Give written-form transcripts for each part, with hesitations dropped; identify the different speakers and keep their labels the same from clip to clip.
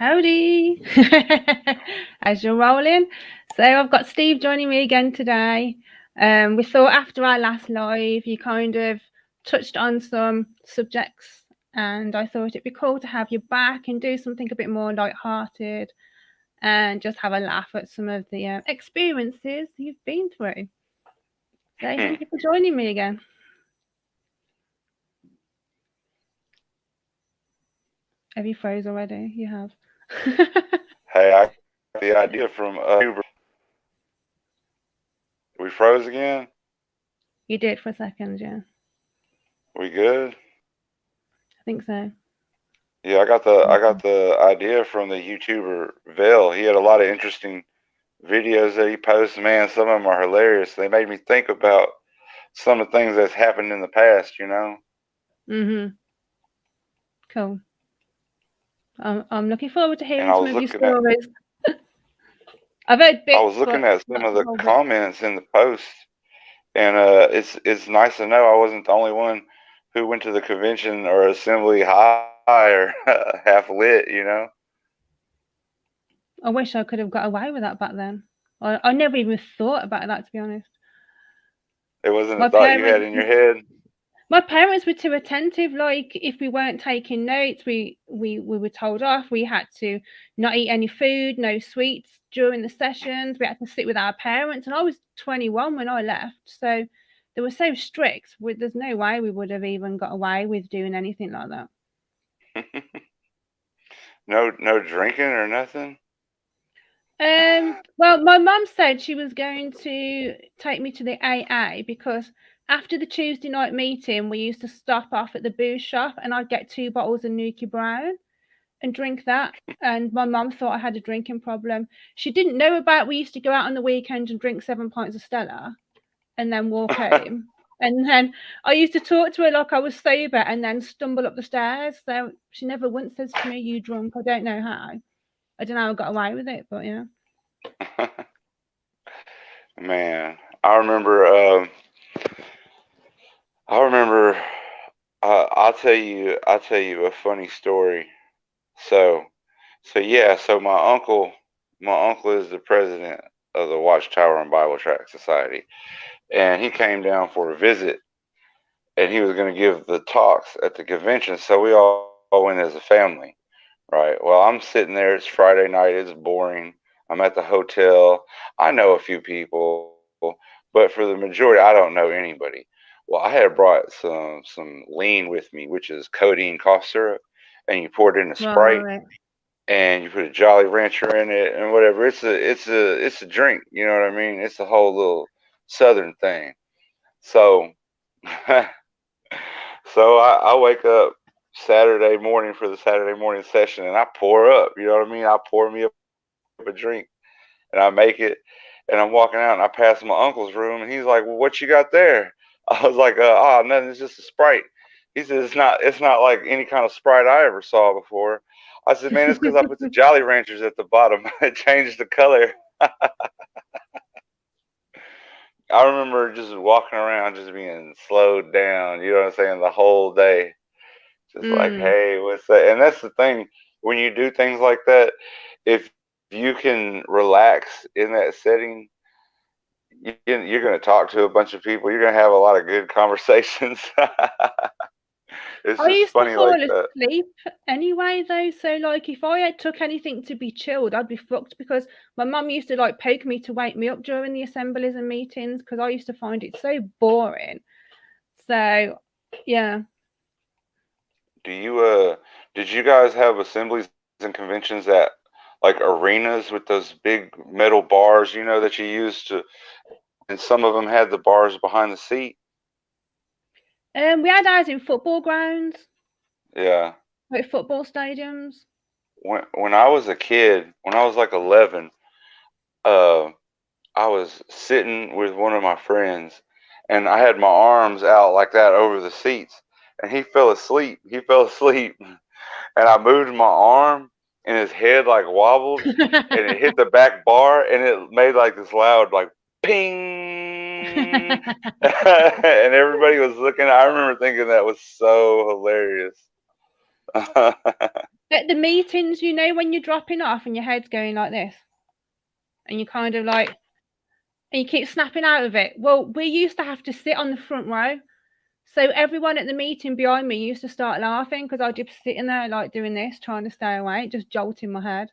Speaker 1: Howdy! As you're rolling. So I've got Steve joining me again today. We thought after our last live, you kind of touched on some subjects, and I thought it'd be cool to have you back and do something a bit more light-hearted and just have a laugh at some of the experiences you've been through. So thank you for joining me again. Have you froze already? You have.
Speaker 2: Hey, I got the idea from we froze again.
Speaker 1: You did for a second, yeah.
Speaker 2: We good?
Speaker 1: I think so.
Speaker 2: Yeah, I got the idea from the YouTuber Vale. He had a lot of interesting videos that he posts. Man, some of them are hilarious. They made me think about some of the things that's happened in the past.
Speaker 1: Cool. I'm looking forward to
Speaker 2: And
Speaker 1: hearing
Speaker 2: I
Speaker 1: some
Speaker 2: was
Speaker 1: of your
Speaker 2: looking at
Speaker 1: stories. I've heard
Speaker 2: I was
Speaker 1: bits,
Speaker 2: looking
Speaker 1: but
Speaker 2: at some
Speaker 1: not
Speaker 2: of
Speaker 1: the
Speaker 2: the
Speaker 1: whole bit.
Speaker 2: comments in the post, and it's nice to know I wasn't the only one who went to the convention or assembly high or half lit.
Speaker 1: I wish I could have got away with that back then. I never even thought about that, to be honest.
Speaker 2: It wasn't a
Speaker 1: My
Speaker 2: thought you had
Speaker 1: parents,
Speaker 2: in your head.
Speaker 1: my parents were too attentive. Like if we weren't taking notes, we were told off. We had to not eat any food, no sweets during the sessions. We had to sit with our parents, and I was 21 when I left, so they were so strict. There's no way we would have even got away with doing anything like that.
Speaker 2: No drinking or nothing.
Speaker 1: Well, my mum said she was going to take me to the AA because after the Tuesday night meeting, we used to stop off at the booze shop and I'd get 2 bottles of Nuki Brown and drink that. And my mum thought I had a drinking problem. She didn't know about we used to go out on the weekend and drink 7 pints of Stella and then walk home. And then I used to talk to her like I was sober and then stumble up the stairs. So she never once says to me, "You drunk?" I don't know how. I don't know how I got away with it, but yeah.
Speaker 2: Man, I remember. I remember. I'll tell you a funny story. So, yeah. So my uncle is the president of the Watchtower and Bible Tract Society, and he came down for a visit, and he was going to give the talks at the convention. So we all went as a family, right? Well, I'm sitting there. It's Friday night. It's boring. I'm at the hotel. I know a few people, but for the majority, I don't know anybody. Well, I had brought some lean with me, which is codeine cough syrup, and you pour it in a Sprite,
Speaker 1: Right.
Speaker 2: and you put a Jolly Rancher in it, and whatever. It's a drink. You know what I mean? It's a whole little Southern thing. So, so I wake up Saturday morning for the Saturday morning session, and I pour up. You know what I mean? I pour me up a drink, and I make it, and I'm walking out, and I pass my uncle's room, and he's like, "Well, what you got there?" I was like, "Oh, nothing. It's just a Sprite." He said, "It's not like any kind of Sprite I ever saw before." I said, "Man, it's because I put the Jolly Ranchers at the bottom. It changed the color." I remember just walking around, just being slowed down. You know what I'm saying? The whole day, just like,
Speaker 1: Mm.
Speaker 2: "Hey, what's that?" And that's the thing when you do things like that. If you can relax in that setting, you're going to talk to a bunch of people. You're going to have a lot of good conversations. It's
Speaker 1: I
Speaker 2: just
Speaker 1: used to
Speaker 2: funny
Speaker 1: fall
Speaker 2: like that.
Speaker 1: asleep anyway, though. So, like, if I had took anything to be chilled, I'd be fucked because my mum used to like poke me to wake me up during the assemblies and meetings because I used to find it so boring. So, yeah.
Speaker 2: Do you did you guys have assemblies and conventions at like arenas with those big metal bars, that you used to, and some of them had the bars behind the seat?
Speaker 1: We had ours in football grounds,
Speaker 2: Yeah.
Speaker 1: like football stadiums.
Speaker 2: When I was a kid, when I was like 11, uh I was sitting with one of my friends, and I had my arms out like that over the seats, and he fell asleep. He fell asleep, and I moved my arm, and his head like wobbled, and it hit the back bar, and it made like this loud like ping, and everybody was looking. I remember thinking that was so hilarious.
Speaker 1: At the meetings, you know, when you're dropping off and your head's going like this, and you kind of like, and you keep snapping out of it. Well, we used to have to sit on the front row. So everyone at the meeting behind me used to start laughing because I'd just sitting there like doing this, trying to stay awake, just jolting my head.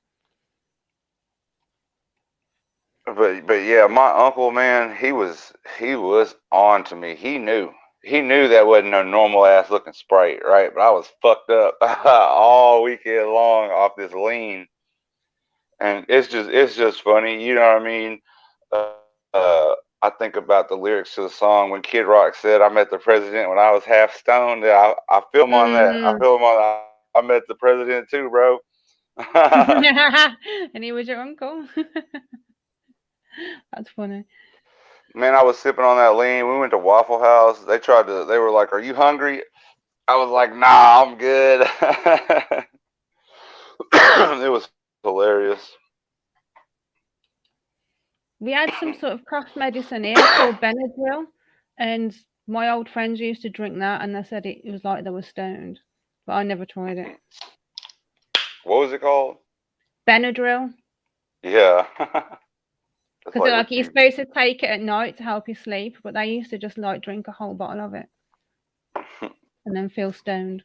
Speaker 2: But yeah, my uncle, man, he was on to me. He knew that wasn't no normal ass looking Sprite, right? But I was fucked up all weekend long off this lean, and it's just funny, you know what I mean? Uh, I think about the lyrics to the song when Kid Rock said, "I met the president when I was half stoned." I feel him on that. I feel him on that. I met the president too, bro.
Speaker 1: And he was your uncle. That's funny.
Speaker 2: Man, I was sipping on that lean. We went to Waffle House. They were like, "Are you hungry?" I was like, "Nah, I'm good." It was hilarious.
Speaker 1: We had some sort of cough medicine here called Benadryl, and my old friends used to drink that, and they said it was like they were stoned, but I never tried it.
Speaker 2: What was it called?
Speaker 1: Benadryl.
Speaker 2: Yeah.
Speaker 1: Because like you're supposed to take it at night to help you sleep, but they used to just like drink a whole bottle of it and then feel stoned.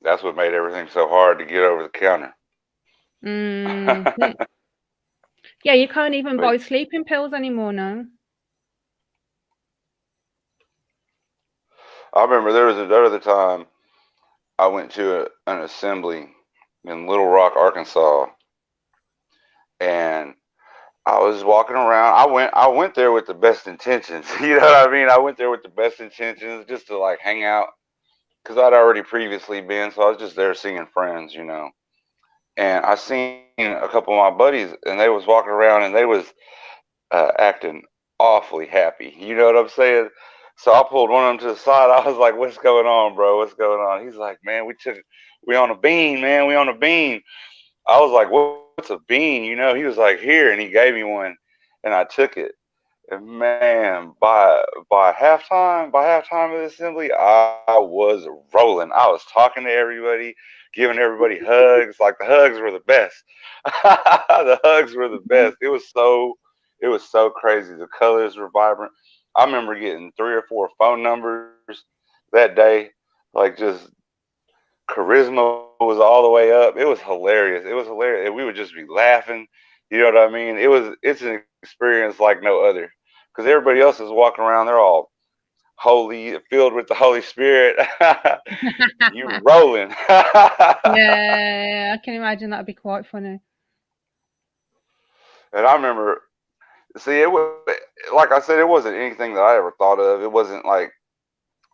Speaker 2: That's what made everything so hard to get over the counter.
Speaker 1: Yeah, you can't even buy sleeping pills anymore now.
Speaker 2: I remember there was another time I went to an assembly in Little Rock, Arkansas, and I was walking around. I went there with the best intentions. You know what I mean? I went there with the best intentions just to like hang out because I'd already previously been, so I was just there seeing friends, you know. And I seen a couple of my buddies, and they was walking around, and they was acting awfully happy. You know what I'm saying? So I pulled one of them to the side. I was like, "What's going on, bro? What's going on?" He's like, "Man, we on a bean, man. We on a bean." I was like, "What's a bean?" You know? He was like, "Here," and he gave me one, and I took it. And man, by halftime of the assembly, I was rolling. I was talking to everybody, giving everybody hugs. Like the hugs were the best. The hugs were the best. It was so crazy. The colors were vibrant. I remember getting 3 or 4 phone numbers that day. Like just charisma was all the way up. It was hilarious. It was hilarious. And we would just be laughing. You know what I mean? It's an experience like no other. Because everybody else is walking around, they're all holy, filled with the Holy Spirit. You rolling.
Speaker 1: Yeah, I can imagine that'd be quite funny.
Speaker 2: And I remember, see, it was like I said, it wasn't anything that I ever thought of. It wasn't like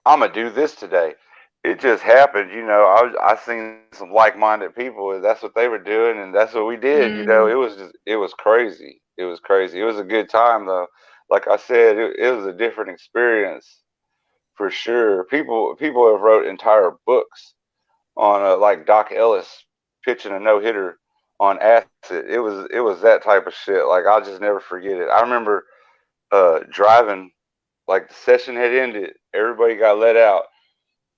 Speaker 2: I'm gonna do this today. It just happened, you know. I seen some like-minded people, and that's what they were doing, and that's what we did. You know, it was crazy. It was crazy. It was a good time though. Like I said, it was a different experience for sure. People have wrote entire books on like Doc Ellis pitching a no hitter on acid. It was that type of shit. Like I'll just never forget it. I remember driving, like the session had ended, everybody got let out.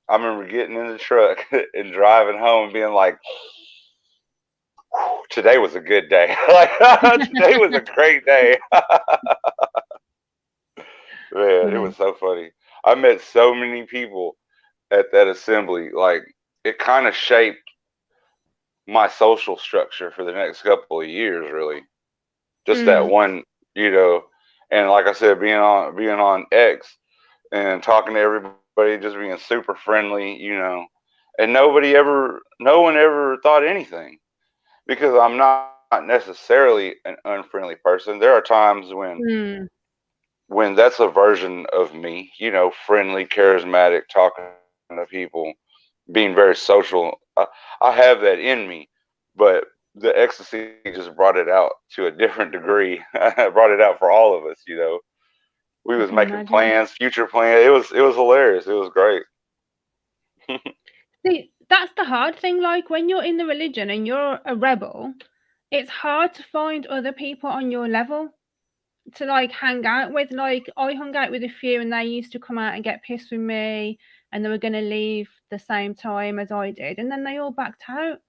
Speaker 2: I remember getting in the truck and driving home and being like, today was a good day. Like today was a great day. Man, it was so funny. I met so many people at that assembly. Like it kind of shaped my social structure for the next couple of years, really. Just that one, you know, and like I said, being on X and talking to everybody, just being super friendly, you know, and no one ever thought anything because I'm not necessarily an unfriendly person. There are times when that's a version of me, you know, friendly, charismatic, talking to people, being very social. I have that in me, but the ecstasy just brought it out to a different degree. Brought it out for all of us, you know. We was making plans, future plans. It was hilarious. It was great.
Speaker 1: See, that's the hard thing. Like when you're in the religion and you're a rebel, it's hard to find other people on your level to like hang out with. Like I hung out with a few and they used to come out and get pissed with me and they were going to leave the same time as I did, and then they all backed out.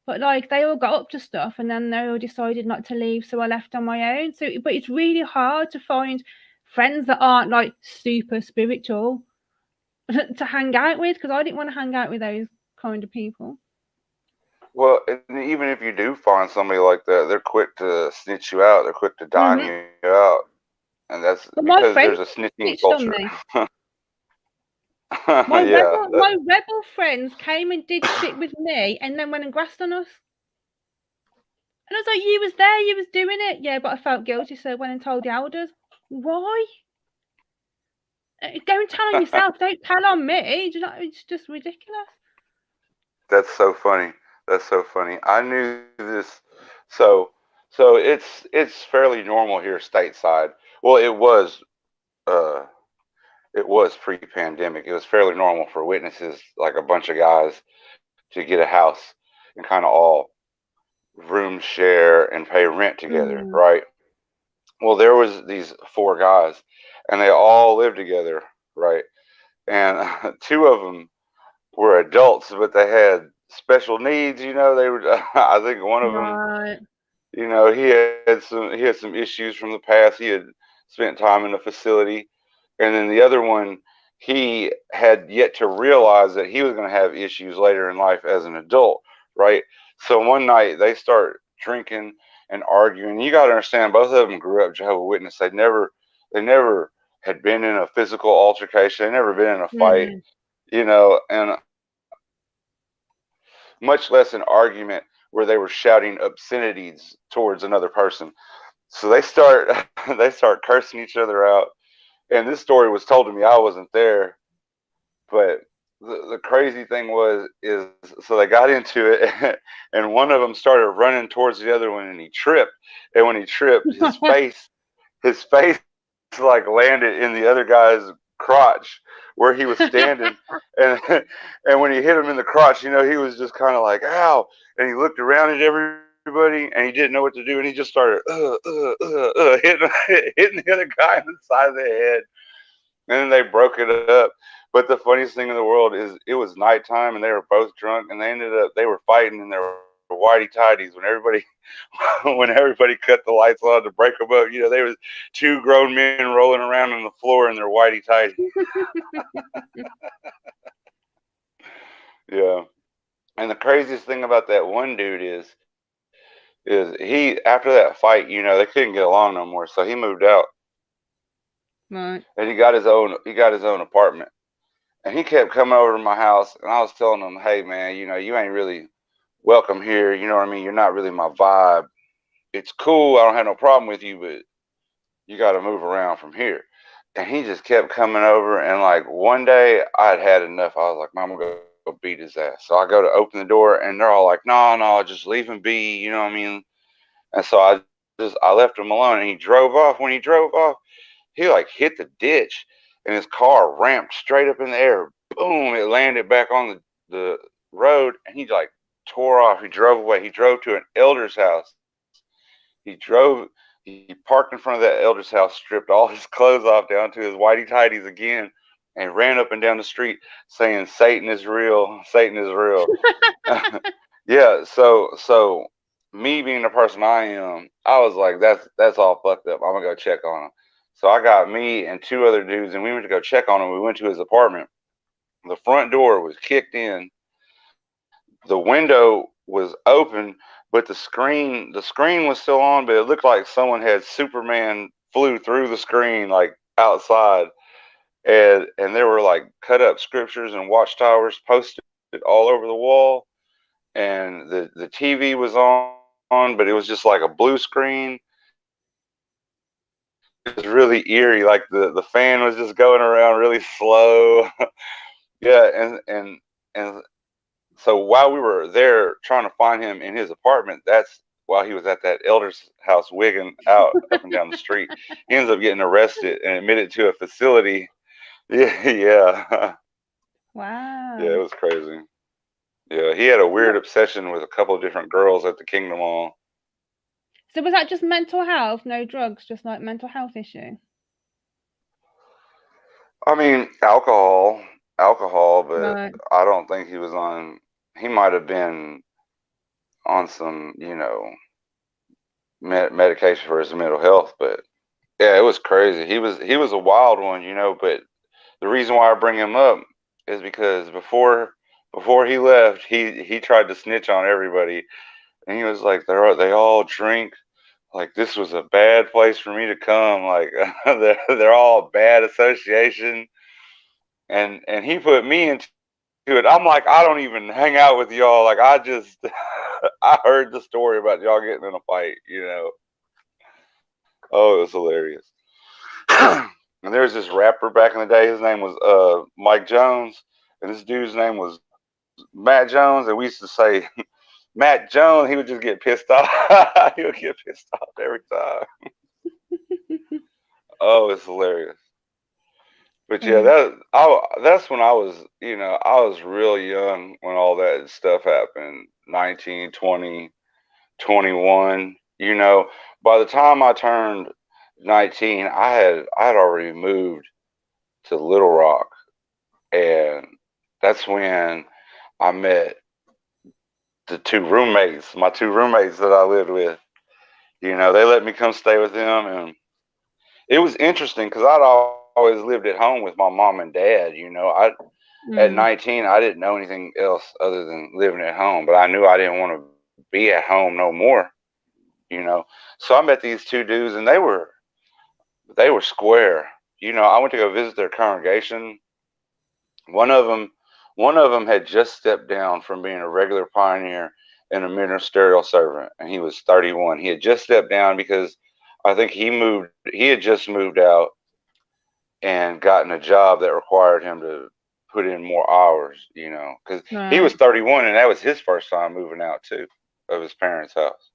Speaker 1: But like they all got up to stuff, and then they all decided not to leave, so I left on my own. So, but it's really hard to find friends that aren't like super spiritual to hang out with, because I didn't want to hang out with those kind of people.
Speaker 2: Well, and even if you do find somebody like that, they're quick to snitch you out. They're quick to dime you out, and that's
Speaker 1: But my
Speaker 2: because
Speaker 1: friends
Speaker 2: there's a snitching
Speaker 1: snitched on
Speaker 2: culture.
Speaker 1: me.
Speaker 2: Yeah,
Speaker 1: My rebel friends came and did shit with me, and then went and grassed on us. And I was like, "You was there, you was doing it." Yeah, but I felt guilty, so I went and told the elders. Why? Go and tell on yourself. Don't tell on me. Do you know? It's just ridiculous.
Speaker 2: that's so funny. That's so funny. I knew this. So it's fairly normal here stateside. Well, uh it was pre-pandemic. It was fairly normal for witnesses, like a bunch of guys, to get a house and kind of all room share and pay rent together, right? Well, there was these four guys, and they all lived together, right? And two of them were adults, but they had special needs. You know, they were. I think one of them,
Speaker 1: Right.
Speaker 2: you know, he had some issues from the past. He had spent time in a facility, and then the other one, he had yet to realize that he was going to have issues later in life as an adult, right? So one night they start drinking and arguing. You got to understand, both of them grew up Jehovah's Witness. They never had been in a physical altercation. They never been in a fight, you know, and much less an argument where they were shouting obscenities towards another person. So they start they start cursing each other out. And this story was told to me. I wasn't there, but the crazy thing is so they got into it, and one of them started running towards the other one, and he tripped. And when he tripped, his face like landed in the other guy's crotch where he was standing, and and when he hit him in the crotch, you know, he was just kind of like ow, and he looked around at everybody, and he didn't know what to do, and he just started hitting hitting the other guy in the side of the head, and then they broke it up. But the funniest thing in the world is it was nighttime, and they were both drunk, and they were fighting in their whitey tidies when everybody when everybody cut the lights on to break them up. You know, there was two grown men rolling around on the floor in their whitey tidies. Yeah. And the craziest thing about that one dude is he, after that fight, you know, they couldn't get along no more, so he moved out.
Speaker 1: Right.
Speaker 2: And he got his own apartment. And he kept coming over to my house, and I was telling him, "Hey man, you know, you ain't really welcome here, you know what I mean? You're not really my vibe. It's cool, I don't have no problem with you, but you got to move around from here." And he just kept coming over, and like one day I'd had enough. I was like, "Man, I'm gonna go beat his ass." So I go to open the door, and they're all like, "No, no, just leave him be," you know what I mean? And so I left him alone, and he drove off. When he drove off, he like hit the ditch, and his car ramped straight up in the air. Boom! It landed back on the road, and he like tore off. He drove away. He drove to an elder's house. He drove. He parked in front of that elder's house, stripped all his clothes off down to his whitey tidies again, and ran up and down the street saying, "Satan is real. Satan is real." Yeah. So me being the person I am, I was like, that's all fucked up. I'm gonna go check on him. So I got me and two other dudes, and we went to go check on him. We went to his apartment. The front door was kicked in. The window was open, but the screen was still on, but it looked like someone had Superman flew through the screen like outside, and there were like cut up scriptures and watchtowers posted all over the wall, and the TV was on, but it was just like a blue screen. It was really eerie, like the fan was just going around really slow. Yeah, and so while we were there trying to find him in his apartment, that's while he was at that elder's house wigging out up and down the street. He ends up getting arrested and admitted to a facility. Yeah, yeah, yeah. It
Speaker 1: Wow.
Speaker 2: was crazy. Yeah, he had a weird obsession with a couple of different girls at the Kingdom Mall.
Speaker 1: So was that just mental health, no drugs, just like mental health issue?
Speaker 2: I mean, alcohol. alcohol, but
Speaker 1: Right.
Speaker 2: I don't think he was on. He might have been on some, you know, medication for his mental health. But yeah, it was crazy. He was a wild one, you know. But the reason why I bring him up is because before he left, he tried to snitch on everybody, and he was like, they all drink. Like this was a bad place for me to come. Like they're all a bad association, and he put me into it. I'm like, I don't even hang out with y'all. Like I just I heard the story about y'all getting in a fight. You know, oh, it was hilarious. And there was this rapper back in the day. His name was Mike Jones, and this dude's name was Matt Jones. And we used to say Matt Jones. He would just get pissed off. He would get pissed off every time. Oh, it's hilarious. But yeah,
Speaker 1: Mm.
Speaker 2: that's when I was, you know, I was real young when all that stuff happened. 19, 20, 21. You know, by the time I turned 19, I had already moved to Little Rock, and that's when I met my two roommates that I lived with. You know, they let me come stay with them, and it was interesting because I'd always lived at home with my mom and dad. You know, at
Speaker 1: Mm.
Speaker 2: 19, I didn't know anything else other than living at home, but I knew I didn't want to be at home no more. You know, so I met these two dudes, and they were square. You know, I went to go visit their congregation. One of them, one of them had just stepped down from being a regular pioneer and a ministerial servant, and he was 31. He had just stepped down because I think he had just moved out and gotten a job that required him to put in more hours, you know, because he
Speaker 1: Right.
Speaker 2: was 31 and that was his first time moving out too of his parents' house.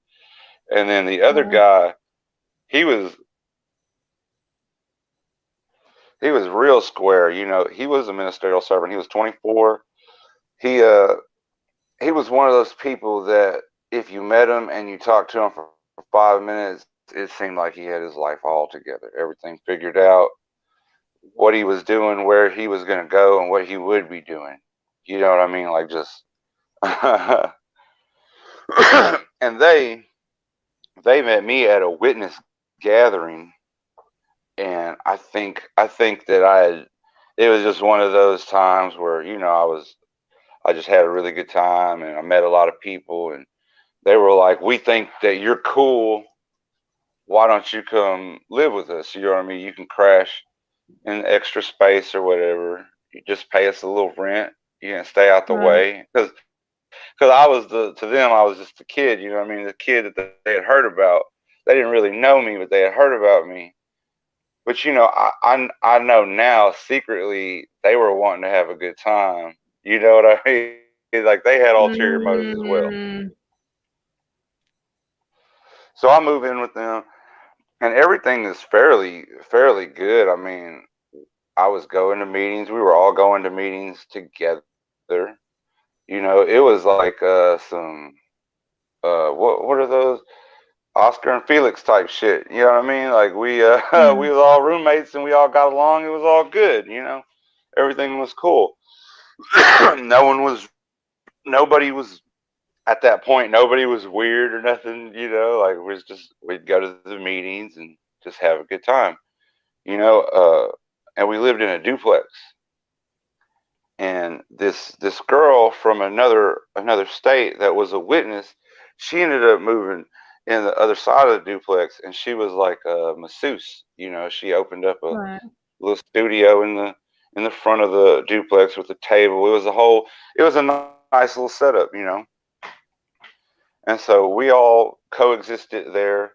Speaker 2: And then the other
Speaker 1: Right.
Speaker 2: guy, he was he was real square, you know. He was a ministerial servant. He was 24. He uh he was one of those people that if you met him and you talked to him for 5 minutes, it seemed like he had his life all together, everything figured out, what he was doing, where he was going to go, and what he would be doing. You know what I mean? Like just, and they met me at a witness gathering, and I think that it was just one of those times where you know I just had a really good time, and I met a lot of people, and they were like, "We think that you're cool. Why don't you come live with us? You know what I mean? You can crash in extra space or whatever. You just pay us a little rent. You can stay out the
Speaker 1: Right.
Speaker 2: way." Because I was to them I was just a kid. You know what I mean? The kid that they had heard about. They didn't really know me, but they had heard about me. But you know, I know now secretly they were wanting to have a good time. You know what I mean? Like they had ulterior motives as well.
Speaker 1: Mm.
Speaker 2: So I move in with them, and everything is fairly good. I mean, I was going to meetings. We were all going to meetings together. You know, it was like some what are those Oscar and Felix type shit. You know what I mean? Like we we
Speaker 1: Mm.
Speaker 2: was all roommates and we all got along. It was all good. You know, everything was cool. Nobody was at that point. Nobody was weird or nothing. You know, like we'd go to the meetings and just have a good time. You know, and we lived in a duplex. And this girl from another state that was a witness, she ended up moving in the other side of the duplex, and she was like a masseuse. You know, she opened up a
Speaker 1: Right.
Speaker 2: little studio in the front of the duplex with a table. It was a nice little setup, you know. And so we all coexisted there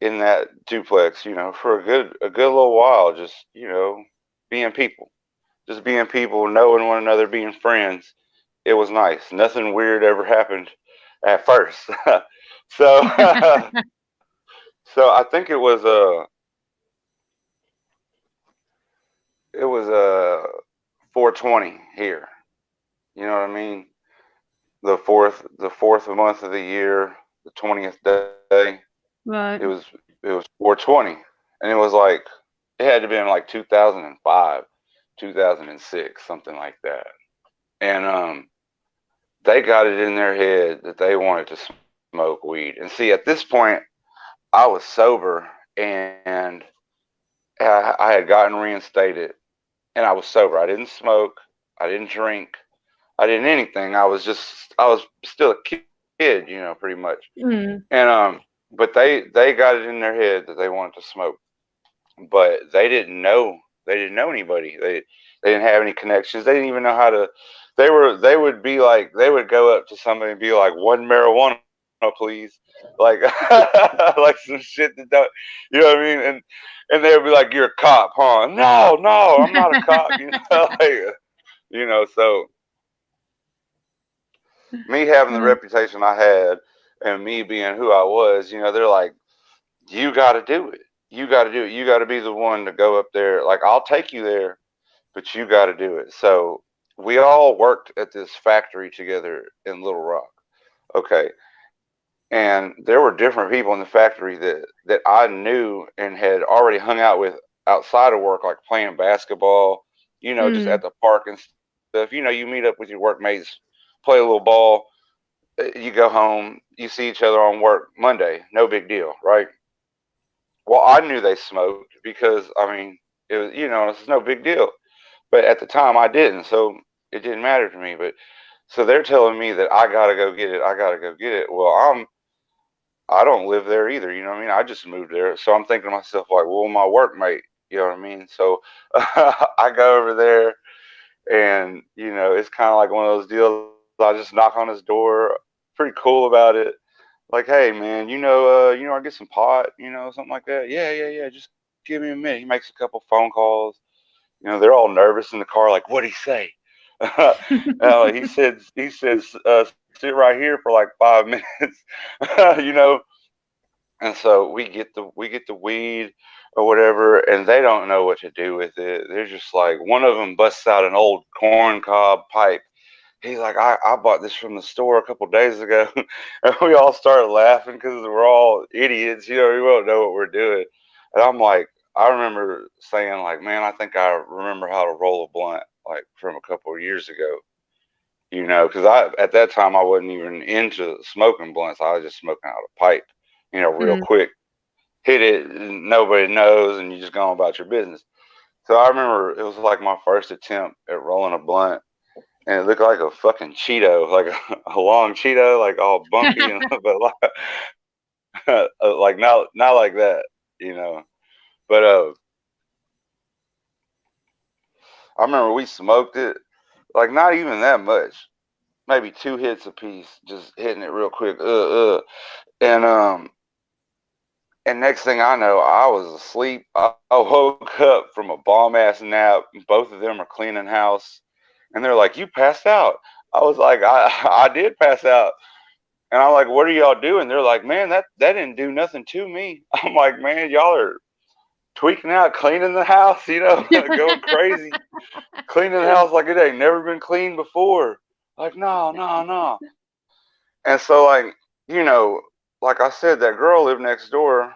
Speaker 2: in that duplex, you know, for a good little while, just you know, being people. Just being people, knowing one another, being friends. It was nice. Nothing weird ever happened at first. So, so I think it was 420 here. You know what I mean? The fourth month of the year, the 20th day. It
Speaker 1: Right.
Speaker 2: was it was 420, and it was like it had to be in like 2005. 2006, something like that. And they got it in their head that they wanted to smoke weed. And see, at this point, I was sober, and I had gotten reinstated, and I was sober. I didn't smoke, I didn't drink, I didn't anything. I was still a kid, pretty much.
Speaker 1: Mm.
Speaker 2: And but they got it in their head that they wanted to smoke, but they didn't know anybody. They didn't have any connections. They didn't even know how to. They would be like, they would go up to somebody and be like, one marijuana, please, like like some shit that don't, you know what I mean? And they would be like, you're a cop, huh? No, no, I'm not a cop. Like, so me having the
Speaker 1: Mm.
Speaker 2: reputation I had and me being who I was, they're like, you got to do it. You got to do it. You got to be the one to go up there. Like, I'll take you there, but you got to do it. So we all worked at this factory together in Little Rock. Okay. And there were different people in the factory that I knew and had already hung out with outside of work, like playing basketball, just at
Speaker 1: Mm.
Speaker 2: the park and stuff. You meet up with your workmates, play a little ball, you go home, you see each other on work Monday, no big deal, right? Well, I knew they smoked because, I mean, it was, it's no big deal. But at the time, I didn't, so it didn't matter to me. But so they're telling me that I gotta go get it. I gotta go get it. Well, I don't live there either. You know what I mean? I just moved there, so I'm thinking to myself like, well, my workmate. You know what I mean? So I go over there, and it's kind of like one of those deals. I just knock on his door, pretty cool about it. Like, hey, man, I get some pot, something like that. Yeah, yeah, yeah. Just give me a minute. He makes a couple phone calls. They're all nervous in the car. Like, what'd he say? He said, sit right here for like 5 minutes. you know. And so we get the weed or whatever, and they don't know what to do with it. They're just like, one of them busts out an old corn cob pipe. He's like, I bought this from the store a couple days ago. And we all started laughing because we're all idiots. We won't know what we're doing. And I'm like, I remember saying, like, man, I think I remember how to roll a blunt, like, from a couple of years ago. Because at that time, I wasn't even into smoking blunts. I was just smoking out a pipe, real
Speaker 1: Mm.
Speaker 2: quick. Hit it, and nobody knows, and you just go on about your business. So I remember it was like my first attempt at rolling a blunt, and it looked like a fucking Cheeto, like a long Cheeto, like all bumpy, and but like not like that, you know. But I remember we smoked it, like not even that much, maybe two hits a piece, just hitting it real quick, and next thing I know, I was asleep. I woke up from a bomb ass nap. Both of them are cleaning house, and they're like, "You passed out." I was like, I did pass out." And I'm like, "What are y'all doing?" They're like, "Man, that didn't do nothing to me." I'm like, "Man, y'all are tweaking out, cleaning the house, going crazy, cleaning the house like it ain't never been cleaned before." Like, no, no, no. And so, like, you know, like I said, that girl lived next door.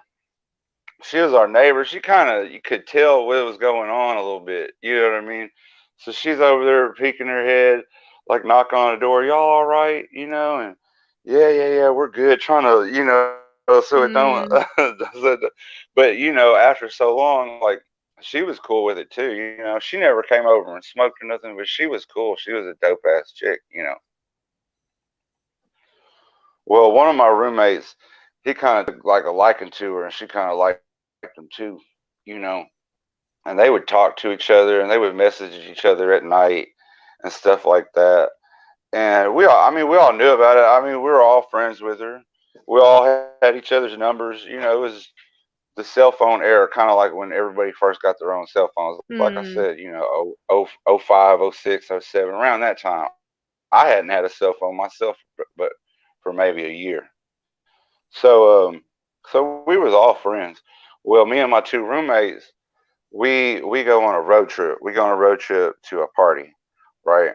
Speaker 2: She was our neighbor. She kind of, you could tell what was going on a little bit. You know what I mean? So she's over there peeking her head, like knocking on the door. Y'all all right? And yeah, yeah, yeah, we're good. Trying to, so it don't.
Speaker 1: Mm.
Speaker 2: But after so long, like, she was cool with it too. She never came over and smoked or nothing, but she was cool. She was a dope ass chick. Well, one of my roommates, he kind of took like a liking to her, and she kind of liked him too. You know, and they would talk to each other, and they would message each other at night and stuff like that. And we all knew about it. I mean, we were all friends with her. We all had each other's numbers. It was the cell phone era, kind of like when everybody first got their own cell phones. Like I said,
Speaker 1: Mm.
Speaker 2: 05, 06, 07, around that time. I hadn't had a cell phone myself, but for maybe a year. So we was all friends. Well, me and my two roommates, we go on a road trip. We go on a road trip to a party, right?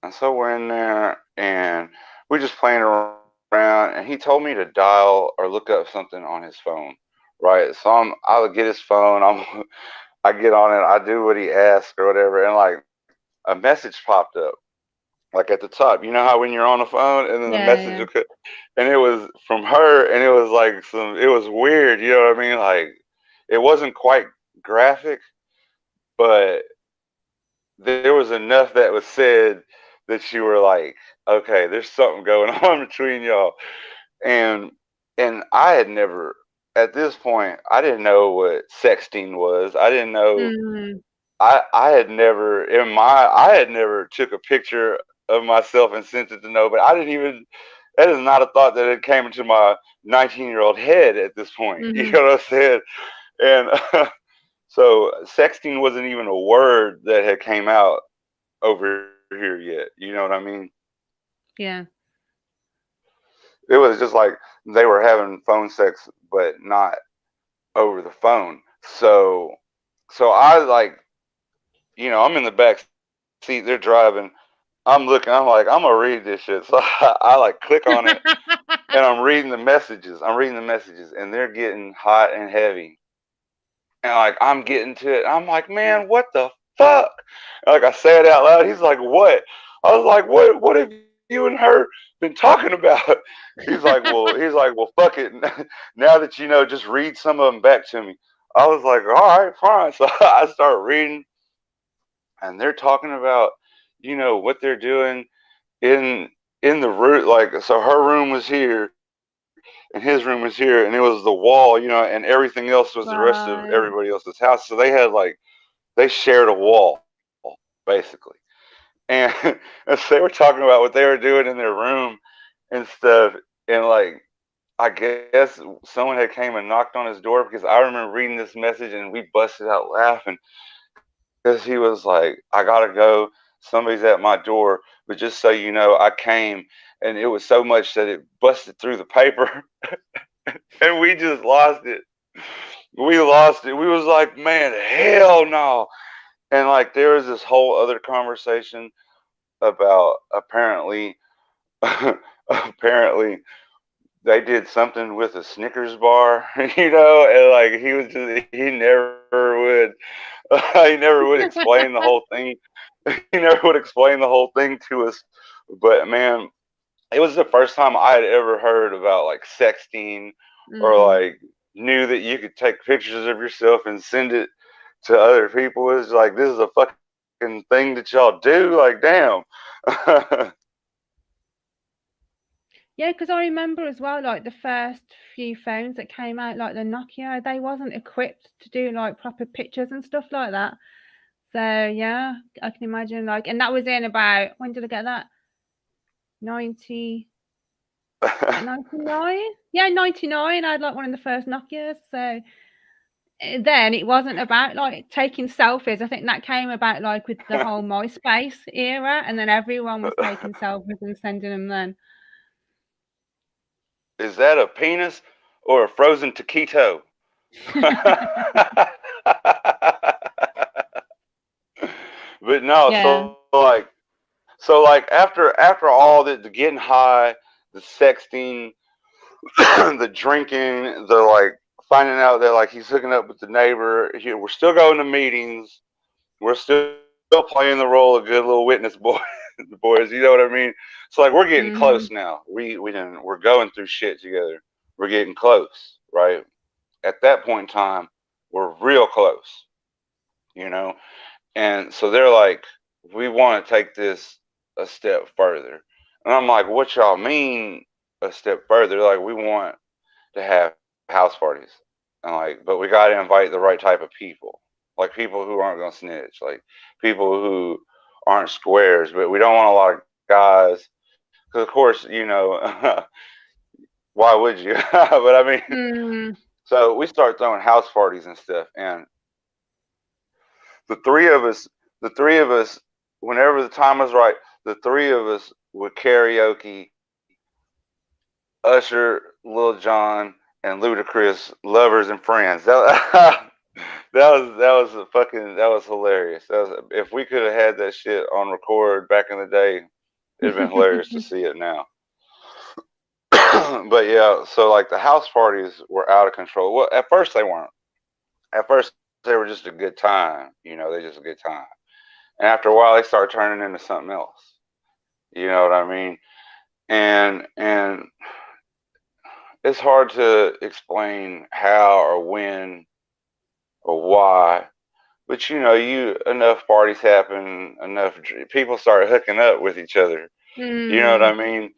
Speaker 2: And so we're in there, and we're just playing around, and he told me to dial or look up something on his phone, right? So I would get his phone. I get on it, I do what he asks or whatever, and like a message popped up, like at the top. You know how when you're on the phone and then the
Speaker 1: Yeah,
Speaker 2: message
Speaker 1: yeah.
Speaker 2: will and it was from her, and it was like it was weird. You know what I mean? Like it wasn't quite graphic, but there was enough that was said that you were like, okay, there's something going on between y'all. And I had never, at this point, I didn't know what sexting was. I didn't know.
Speaker 1: Mm,
Speaker 2: I had never I had never took a picture of myself and sent it to nobody. I didn't even. That is not a thought that had came into my 19-year-old head at this point. You
Speaker 1: mm-hmm.
Speaker 2: know what I'm saying? And so sexting wasn't even a word that had came out over here yet. You know what I mean?
Speaker 1: Yeah.
Speaker 2: It was just like they were having phone sex, but not over the phone. So I like, I'm in the back seat. They're driving. I'm looking. I'm like, I'm gonna read this shit. So I like click on it, and I'm reading the messages. And they're getting hot and heavy. And like I'm getting to it. I'm like, man, what the fuck? And like I say it out loud. He's like, what? I was like, what? What have you and her been talking about? He's like, well, fuck it. Now that you know, just read some of them back to me. I was like, all right, fine. So I start reading, and they're talking about, what they're doing in the room. Like, so her room was here, and his room was here, and it was the wall, and everything else was the rest of
Speaker 1: Right.
Speaker 2: everybody else's house. So they had like they shared a wall, basically. And, and so they were talking about what they were doing in their room and stuff. And like, I guess someone had came and knocked on his door because I remember reading this message and we busted out laughing because he was like, I gotta go. Somebody's at my door, but just so you know, I came and it was so much that it busted through the paper and we just lost it. We lost it. We was like, man, hell no. And like there was this whole other conversation about apparently they did something with a Snickers bar, and like he never would he never would explain the whole thing. He never would explain the whole thing to us. But man, it was the first time I had ever heard about like sexting or
Speaker 1: Mm.
Speaker 2: like knew that you could take pictures of yourself and send it to other people. It's like this is a fucking thing that y'all do. Like damn.
Speaker 1: Yeah, because I remember as well, like the first few phones that came out, like the Nokia, they wasn't equipped to do like proper pictures and stuff like that. So yeah, I can imagine like, and that was in about, when did I get that? 90, about 99? Yeah, 99. I had like one of the first Nokias. So then it wasn't about like taking selfies. I think that came about like with the whole MySpace era, and then everyone was taking selfies and sending them then.
Speaker 2: Is that a penis or a frozen taquito? But no,
Speaker 1: Yeah.
Speaker 2: so like after all the getting high, the sexting, the drinking, the like finding out that like he's hooking up with the neighbor, we're still going to meetings, we're still playing the role of good little witness boy, boys. You know what I mean? So like we're getting close
Speaker 1: Hmm.
Speaker 2: now. We're going through shit together. We're getting close, right? At that point in time, we're real close, you know. And so they're like, we want to take this a step further. And I'm like, what y'all mean a step further? They're like, we want to have house parties. And like, but we got to invite the right type of people, like people who aren't going to snitch, like people who aren't squares. But we don't want a lot of guys, because of course, why would you? But I mean,
Speaker 1: Mm.
Speaker 2: so we start throwing house parties and stuff, and the three of us, the three of us, whenever the time was right, the three of us would karaoke Usher, Lil Jon, and Ludacris, "Lovers and Friends." That was hilarious. If we could have had that shit on record back in the day, it'd been hilarious to see it now. But yeah, so like the house parties were out of control. Well, at first they weren't. At first they were just a good time, they're just a good time. And after a while, they start turning into something else. You know what I mean? And it's hard to explain how or when or why, but you enough parties happen, enough people start hooking up with each other. You know what I mean?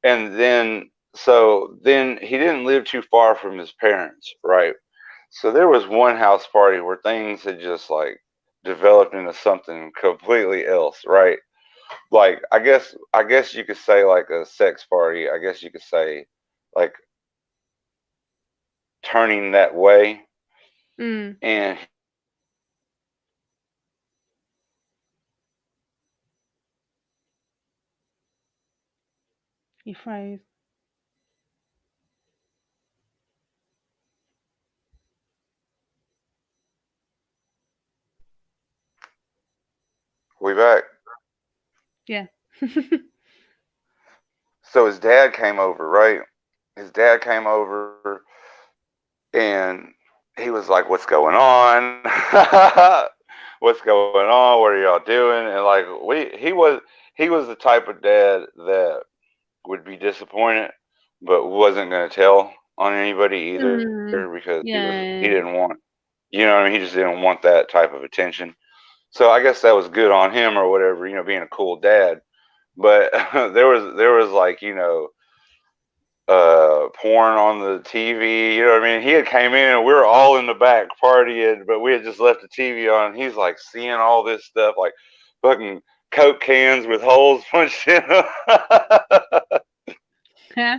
Speaker 2: And then he didn't live too far from his parents, right? So there was one house party where things had just like developed into something completely else, right? Like I guess you could say like a sex party. I guess you could say like turning that way. And
Speaker 1: You froze.
Speaker 2: we back.
Speaker 1: Yeah.
Speaker 2: So his dad came over, right? His dad came over and he was like, "What's going on? What's going on? What are y'all doing?" And like he was the type of dad that would be disappointed, but wasn't going to tell on anybody either because he
Speaker 1: Yeah.
Speaker 2: didn't want, what I mean, he just didn't want that type of attention. So I guess that was good on him or whatever, being a cool dad. But there was like porn on the TV. You know what I mean? He had came in and we were all in the back partying, but we had just left the TV on. And he's like seeing all this stuff, like fucking Coke cans with holes punched in them.
Speaker 1: Yeah.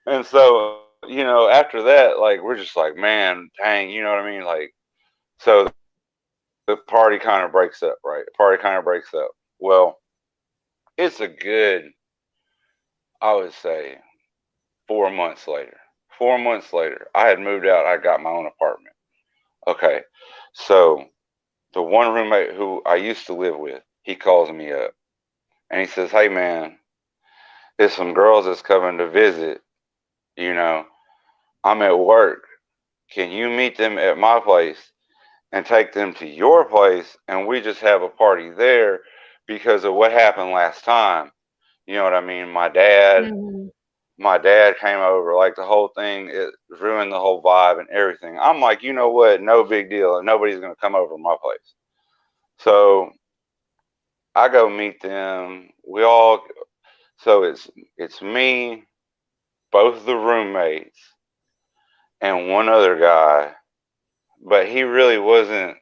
Speaker 2: And so, after that, like we're just like, man, dang, you know what I mean? Like, so the party kind of breaks up, right? The party kind of breaks up. Well, it's a good, I would say, 4 months later. 4 months later, I had moved out. I got my own apartment. Okay, so the one roommate who I used to live with, he calls me up and he says, "Hey, man, there's some girls that's coming to visit. You know, I'm at work. Can you meet them at my place and take them to your place and we just have a party there because of what happened last time?" You know what I mean? My dad came over, like the whole thing, it ruined the whole vibe and everything. I'm like, you know what? No big deal. Nobody's gonna come over to my place. So I go meet them. So it's me, both the roommates, and one other guy. But he really wasn't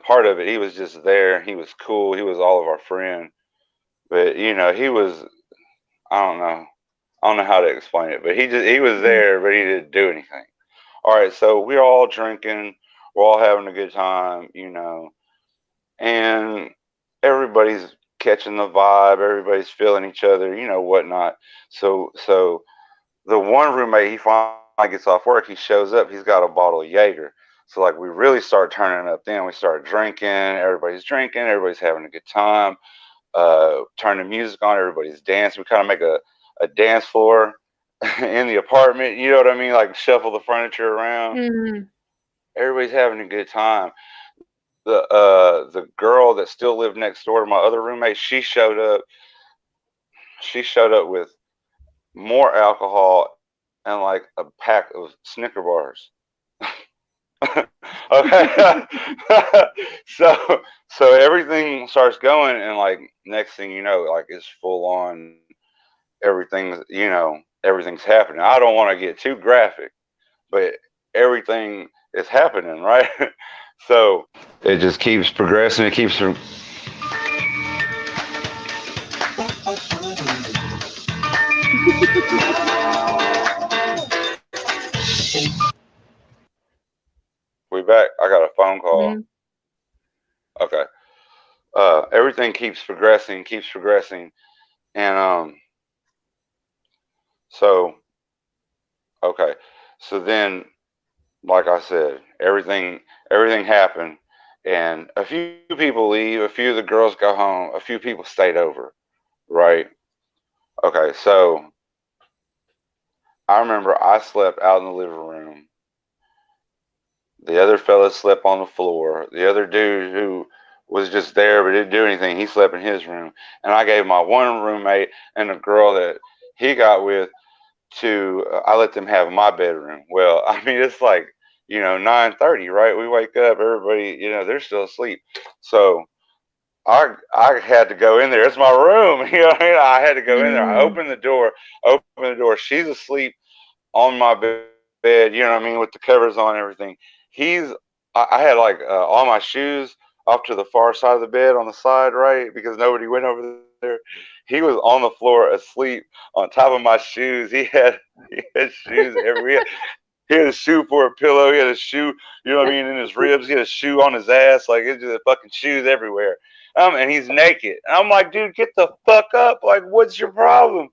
Speaker 2: part of it. He was just there. He was cool. He was all of our friend. But he was, I don't know. I don't know how to explain it, but he was there, but he didn't do anything. All right, so we're all drinking, we're all having a good time, and everybody's catching the vibe, everybody's feeling each other, whatnot. So the one roommate, he finally gets off work, he shows up, he's got a bottle of Jaeger. So like we really start turning up then. We start drinking, everybody's having a good time. Turn the music on, everybody's dancing. We kind of make a dance floor in the apartment, you know what I mean? Like shuffle the furniture around. Everybody's having a good time. The girl that still lived next door to my other roommate, she showed up. She showed up with more alcohol and like a pack of Snicker bars. Okay. so everything starts going and like next thing you know, like it's full on everything's happening. I don't want to get too graphic, but everything is happening, right? So it just keeps progressing. It keeps. We back. I got a phone call. Okay. Everything keeps progressing, and so okay. So then, like I said, everything happened, and a few people leave. A few of the girls go home. A few people stayed over, right? Okay. So I remember I slept out in the living room. The other fella slept on the floor. The other dude who was just there but didn't do anything, he slept in his room. And I gave my one roommate and the girl that he got with I let them have my bedroom. Well, I mean, it's like, 9:30, right? We wake up, everybody, they're still asleep. So I had to go in there. It's my room. I had to go in there. I opened the door, She's asleep on my bed, with the covers on and everything. I had like all my shoes off to the far side of the bed on the side, right? Because nobody went over there. He was on the floor asleep on top of my shoes. He had shoes everywhere. He had a shoe for a pillow. He had a shoe, in his ribs. He had a shoe on his ass. Like, it's just fucking shoes everywhere. And he's naked. And I'm like, dude, get the fuck up. Like, what's your problem?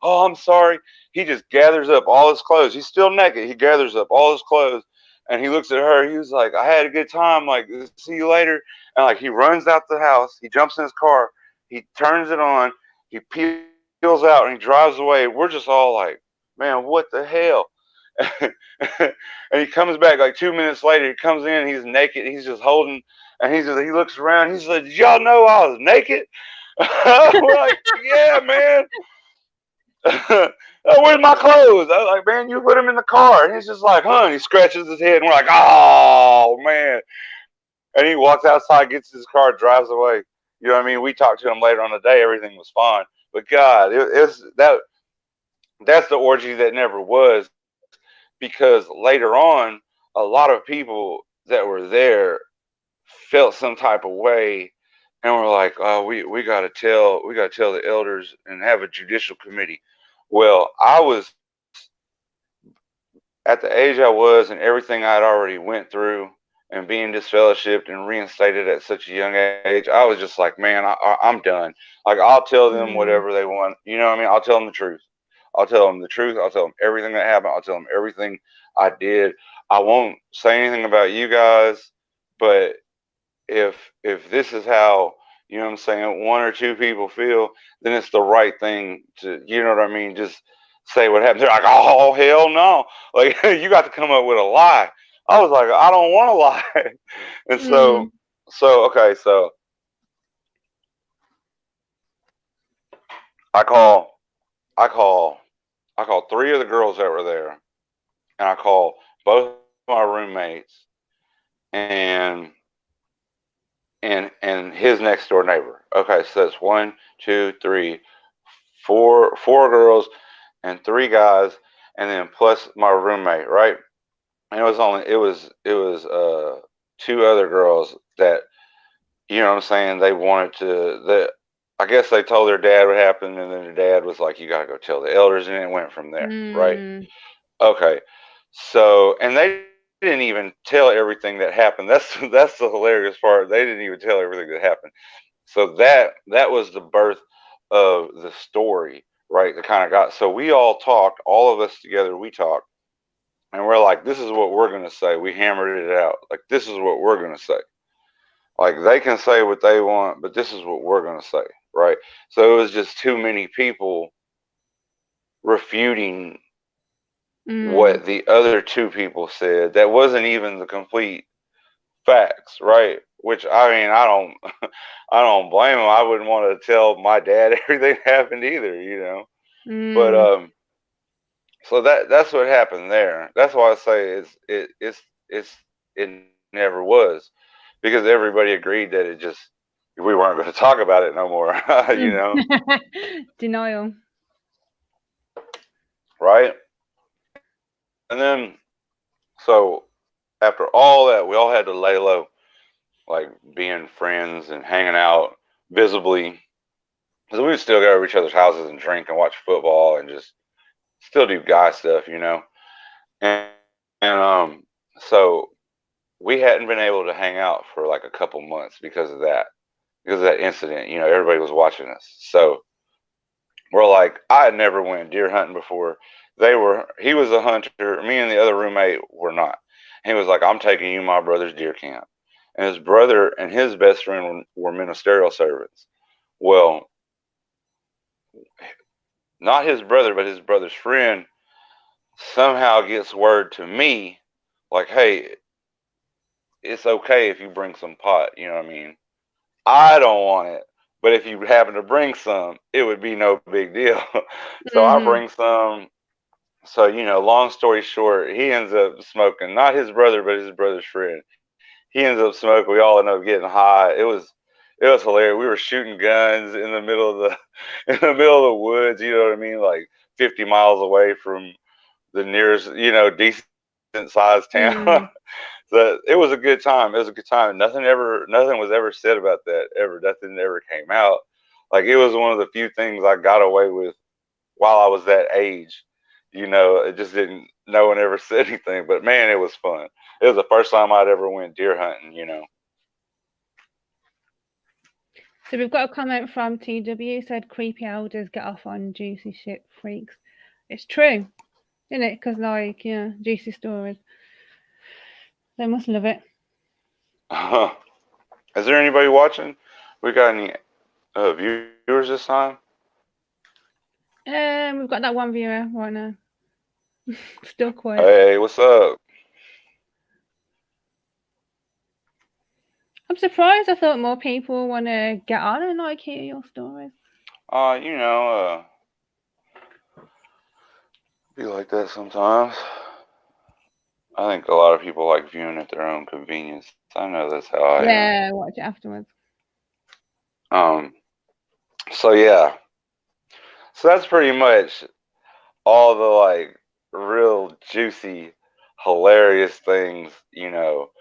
Speaker 2: Oh, I'm sorry. He just gathers up all his clothes. He's still naked. He gathers up all his clothes. And he looks at her. He was like, I had a good time. Like, see you later. And like, he runs out the house. He jumps in his car. He turns it on. He peels out and he drives away. We're just all like, man, what the hell? And he comes back like 2 minutes later. He comes in, he's naked, he's just holding, and he looks around. He said, "Did y'all know I was naked?" We're like, "Yeah, man." Oh, where's my clothes? I was like, "Man, you put them in the car." And he's just like, "Huh?" And he scratches his head, and we're like, "Oh, man." And he walks outside, gets his car, drives away. You know what I mean? We talked to him later on the day. Everything was fine. But God, it's that's the orgy that never was, because later on, a lot of people that were there felt some type of way, and were like, "Oh, we gotta tell the elders and have a judicial committee." Well, I was at the age I was, and everything I'd already went through, and being disfellowshipped and reinstated at such a young age, I was just like, man, I'm done. Like, I'll tell them whatever they want. You know what I mean? I'll tell them the truth. I'll tell them the truth. I'll tell them everything that happened. I'll tell them everything I did. I won't say anything about you guys, but if this is how, what I'm saying, one or two people feel, then it's the right thing to, you know what I mean, just say what happened. They're like, oh hell no, like you got to come up with a lie. I was like, I don't want to lie. And okay, so I call I call I call three of the girls that were there, and I call both my roommates and his next door neighbor. Okay, so that's one, two, three, four girls and three guys, and then plus my roommate, right? And it was two other girls that, what I'm saying, they wanted to, that I guess they told their dad what happened, and then their dad was like, you gotta go tell the elders, and it went from there, right? Okay. So, and they didn't even tell everything that happened. That's the hilarious part. They didn't even tell everything that happened. So that was the birth of the story, right? That kind of got, so we all talked, all of us together, we talked, and we're like, this is what we're gonna say. We hammered it out. Like, this is what we're gonna say. Like, they can say what they want, but this is what we're gonna say, right? So it was just too many people refuting what the other two people said. That wasn't even the complete facts, right? Which, I mean, I don't blame him. I wouldn't want to tell my dad everything happened either, But so that's what happened there. That's why I say it never was, because everybody agreed that we weren't going to talk about it no more,
Speaker 1: Denial.
Speaker 2: right? And then, so after all that, we all had to lay low, like being friends and hanging out visibly, because we would still go over each other's houses and drink and watch football and just still do guy stuff. And, and so we hadn't been able to hang out for like a couple months because of that incident. Everybody was watching us. So we're like, I had never went deer hunting before. He was a hunter. Me and the other roommate were not. He was like, I'm taking you to my brother's deer camp. And his brother and his best friend were ministerial servants. Well, not his brother, but his brother's friend somehow gets word to me, like, hey, it's okay if you bring some pot. You know what I mean? I don't want it, but if you happen to bring some, it would be no big deal. So I
Speaker 1: Mm-hmm.
Speaker 2: bring some. So, long story short, he ends up smoking, not his brother, but his brother's friend. He ends up smoking. We all end up getting high. It was hilarious. We were shooting guns in the middle of the in the middle of the woods. You know what I mean? Like 50 miles away from the nearest, decent sized town.
Speaker 1: Mm.
Speaker 2: So it was a good time. It was a good time. Nothing was ever said about that ever. Nothing ever came out. Like it was one of the few things I got away with while I was that age. It just didn't. No one ever said anything. But man, it was fun. It was the first time I'd ever went deer hunting.
Speaker 1: So we've got a comment from TW, said creepy elders get off on juicy shit freaks. It's true, isn't it? Because juicy stories. They must love it.
Speaker 2: Is there anybody watching? We got any viewers this time?
Speaker 1: We've got that one viewer right now. Still quiet.
Speaker 2: Hey, what's up?
Speaker 1: I'm surprised. I thought more people want to get on and hear your stories.
Speaker 2: Be like that sometimes. I think a lot of people like viewing at their own convenience. I know that's how I am.
Speaker 1: Yeah, watch it afterwards.
Speaker 2: So yeah. So that's pretty much all the real juicy, hilarious things, it'll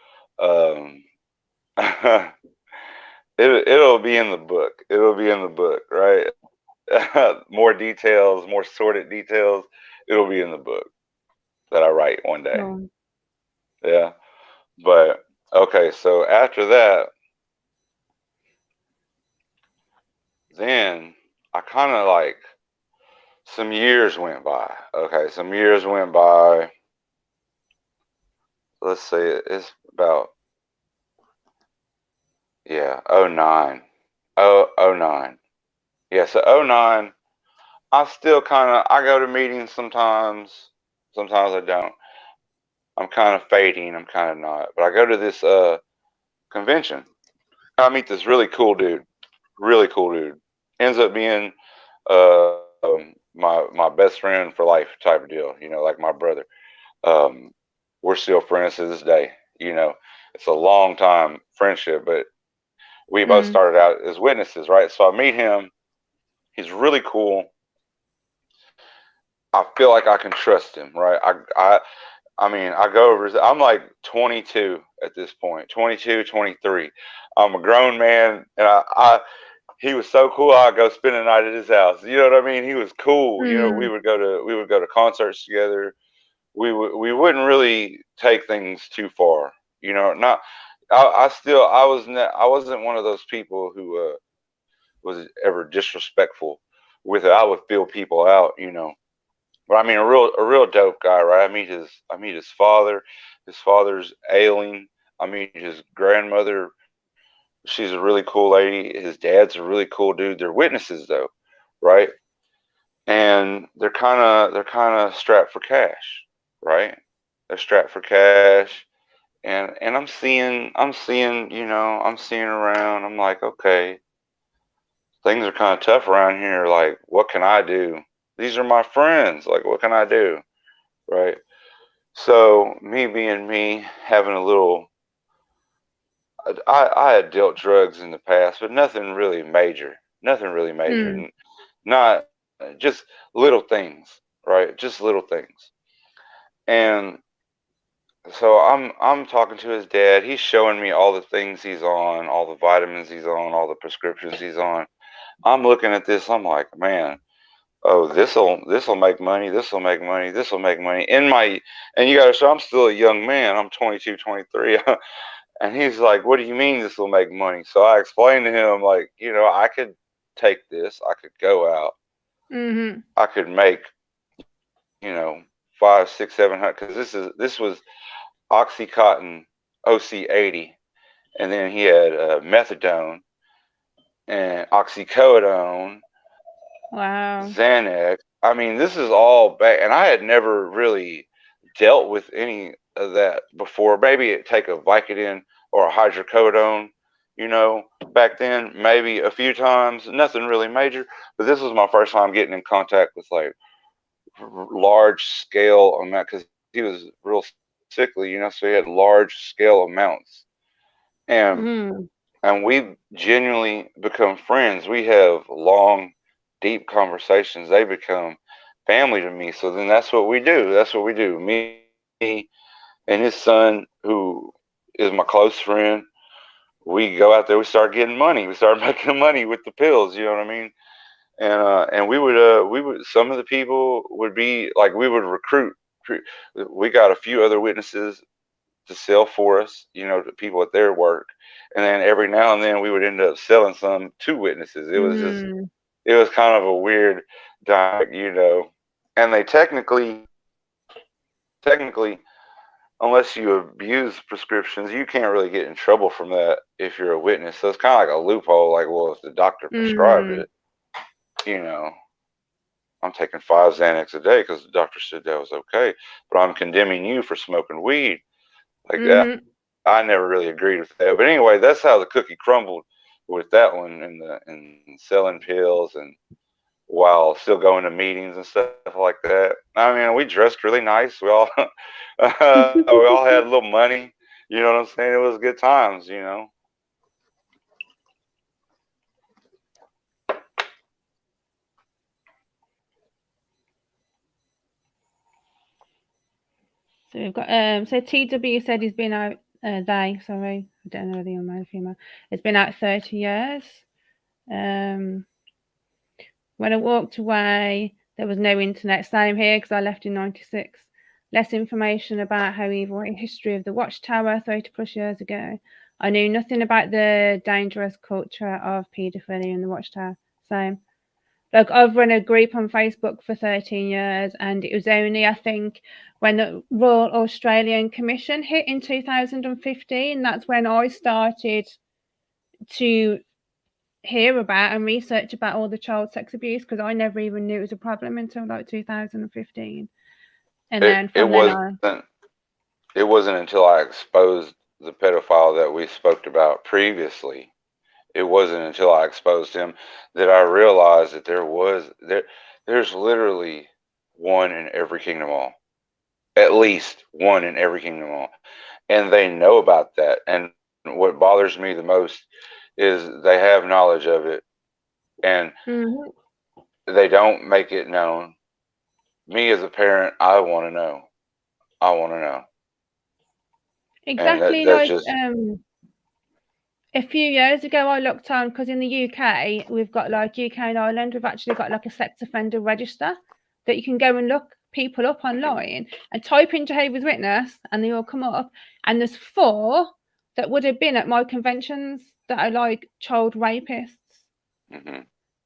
Speaker 2: be in the book. It'll be in the book, right? More details, more sordid details. It'll be in the book that I write one day.
Speaker 1: Oh.
Speaker 2: Yeah. But okay, so after that, then I kind of some years went by. Okay, some years went by. Let's say it's about 09. 09. Yeah, so 09, I go to meetings sometimes. Sometimes I don't. I'm kind of fading, I'm kind of not. But I go to this convention. I meet this really cool dude. Really cool dude. Ends up being my best friend for life type of deal, like my brother. Um, we're still friends to this day. It's a long time friendship, but we both started out as witnesses, right? So I meet him. He's really cool. I feel like I can trust him, right? I mean, I go over. I'm like 22 at this point, 22, 23. I'm a grown man, and he was so cool. I'd go spend the night at his house. You know what I mean? He was cool. We would go to concerts together. We wouldn't really take things too far. Not. I wasn't one of those people who was ever disrespectful with it. I would feel people out. But I mean, a real dope guy, right? I meet his father. His father's ailing. I meet his grandmother. She's a really cool lady. His dad's a really cool dude. They're witnesses though, right? And they're kind of strapped for cash, right? They're strapped for cash, and I'm seeing around. I'm like, okay, things are kind of tough around here. Like, what can I do? These are my friends. Like, what can I do? Right. So me being me, having a little, I had dealt drugs in the past, but nothing really major. Nothing really major. Not just little things, right? Just little things. And so I'm talking to his dad. He's showing me all the things he's on, all the vitamins he's on, all the prescriptions he's on. I'm looking at this. I'm like, man, oh, this'll make money. This'll make money. This'll make money. And you got to show I'm still a young man. I'm 22, 23. And he's like, what do you mean this will make money? So I explained to him, like, I could take this. I could go out. I could make, five, six, 700. Because this was Oxycontin OC80. And then he had methadone and oxycodone.
Speaker 1: Wow.
Speaker 2: Xanax. I mean, this is all back. And I had never really dealt with any that before. Maybe take a Vicodin or a hydrocodone, back then, maybe a few times, nothing really major. But this was my first time getting in contact with like large scale amount, because he was real sickly, so he had large scale amounts. And
Speaker 1: Mm.
Speaker 2: we genuinely become friends. We have long, deep conversations. They become family to me. So then that's what we do. That's what we do. Me and his son, who is my close friend, we go out there. We start getting money. We start making money with the pills. You know what I mean? And we would some of the people would be like, we would recruit. We got a few other witnesses to sell for us, to people at their work. And then every now and then we would end up selling some to witnesses.
Speaker 1: Mm.
Speaker 2: It was kind of a weird dynamic. And they technically, unless you abuse prescriptions, you can't really get in trouble from that if you're a witness. So it's kind of like a loophole. Like, well, if the doctor prescribed
Speaker 1: Mm.
Speaker 2: it, you know, I'm taking 5 Xanax a day because the doctor said that was okay, but I'm condemning you for smoking weed. Like,
Speaker 1: Mm-hmm.
Speaker 2: I never really agreed with that. But anyway, that's how the cookie crumbled with that one, and selling pills, and while still going to meetings and stuff like that. I mean, we dressed really nice. We all we all had a little money. You know what I'm saying? It was good times.
Speaker 1: So we've got so TW said he's been out sorry, I don't know whether you're male or female. It's been out 30 years. When I walked away, there was no internet. Same here, because I left in 96. Less information about how evil history of the Watchtower 30 plus years ago. I knew nothing about the dangerous culture of paedophilia in the Watchtower. Same. Like, I've run a group on Facebook for 13 years, and it was only, I think, when the Royal Australian Commission hit in 2015, that's when I started to hear about and research about all the child sex abuse, because I never even knew it was a problem until like 2015. And
Speaker 2: It
Speaker 1: then
Speaker 2: it
Speaker 1: from then
Speaker 2: wasn't
Speaker 1: on.
Speaker 2: it wasn't until I exposed the pedophile that we spoke about previously. It wasn't until I exposed him that I realized that there's literally one in every kingdom hall. At least one in every kingdom hall. And they know about that. And what bothers me the most is they have knowledge of it, and
Speaker 1: Mm-hmm.
Speaker 2: they don't make it known. Me as a parent, I want to know. I want to know. And
Speaker 1: Exactly,
Speaker 2: that's
Speaker 1: like
Speaker 2: just,
Speaker 1: a few years ago, I looked on, because in the UK, we've got like UK and Ireland, we've actually got like a sex offender register that you can go and look people up online and type in Jehovah's Witness, and they all come up. And there's 4 that would have been at my conventions that are like child rapists.
Speaker 2: hmm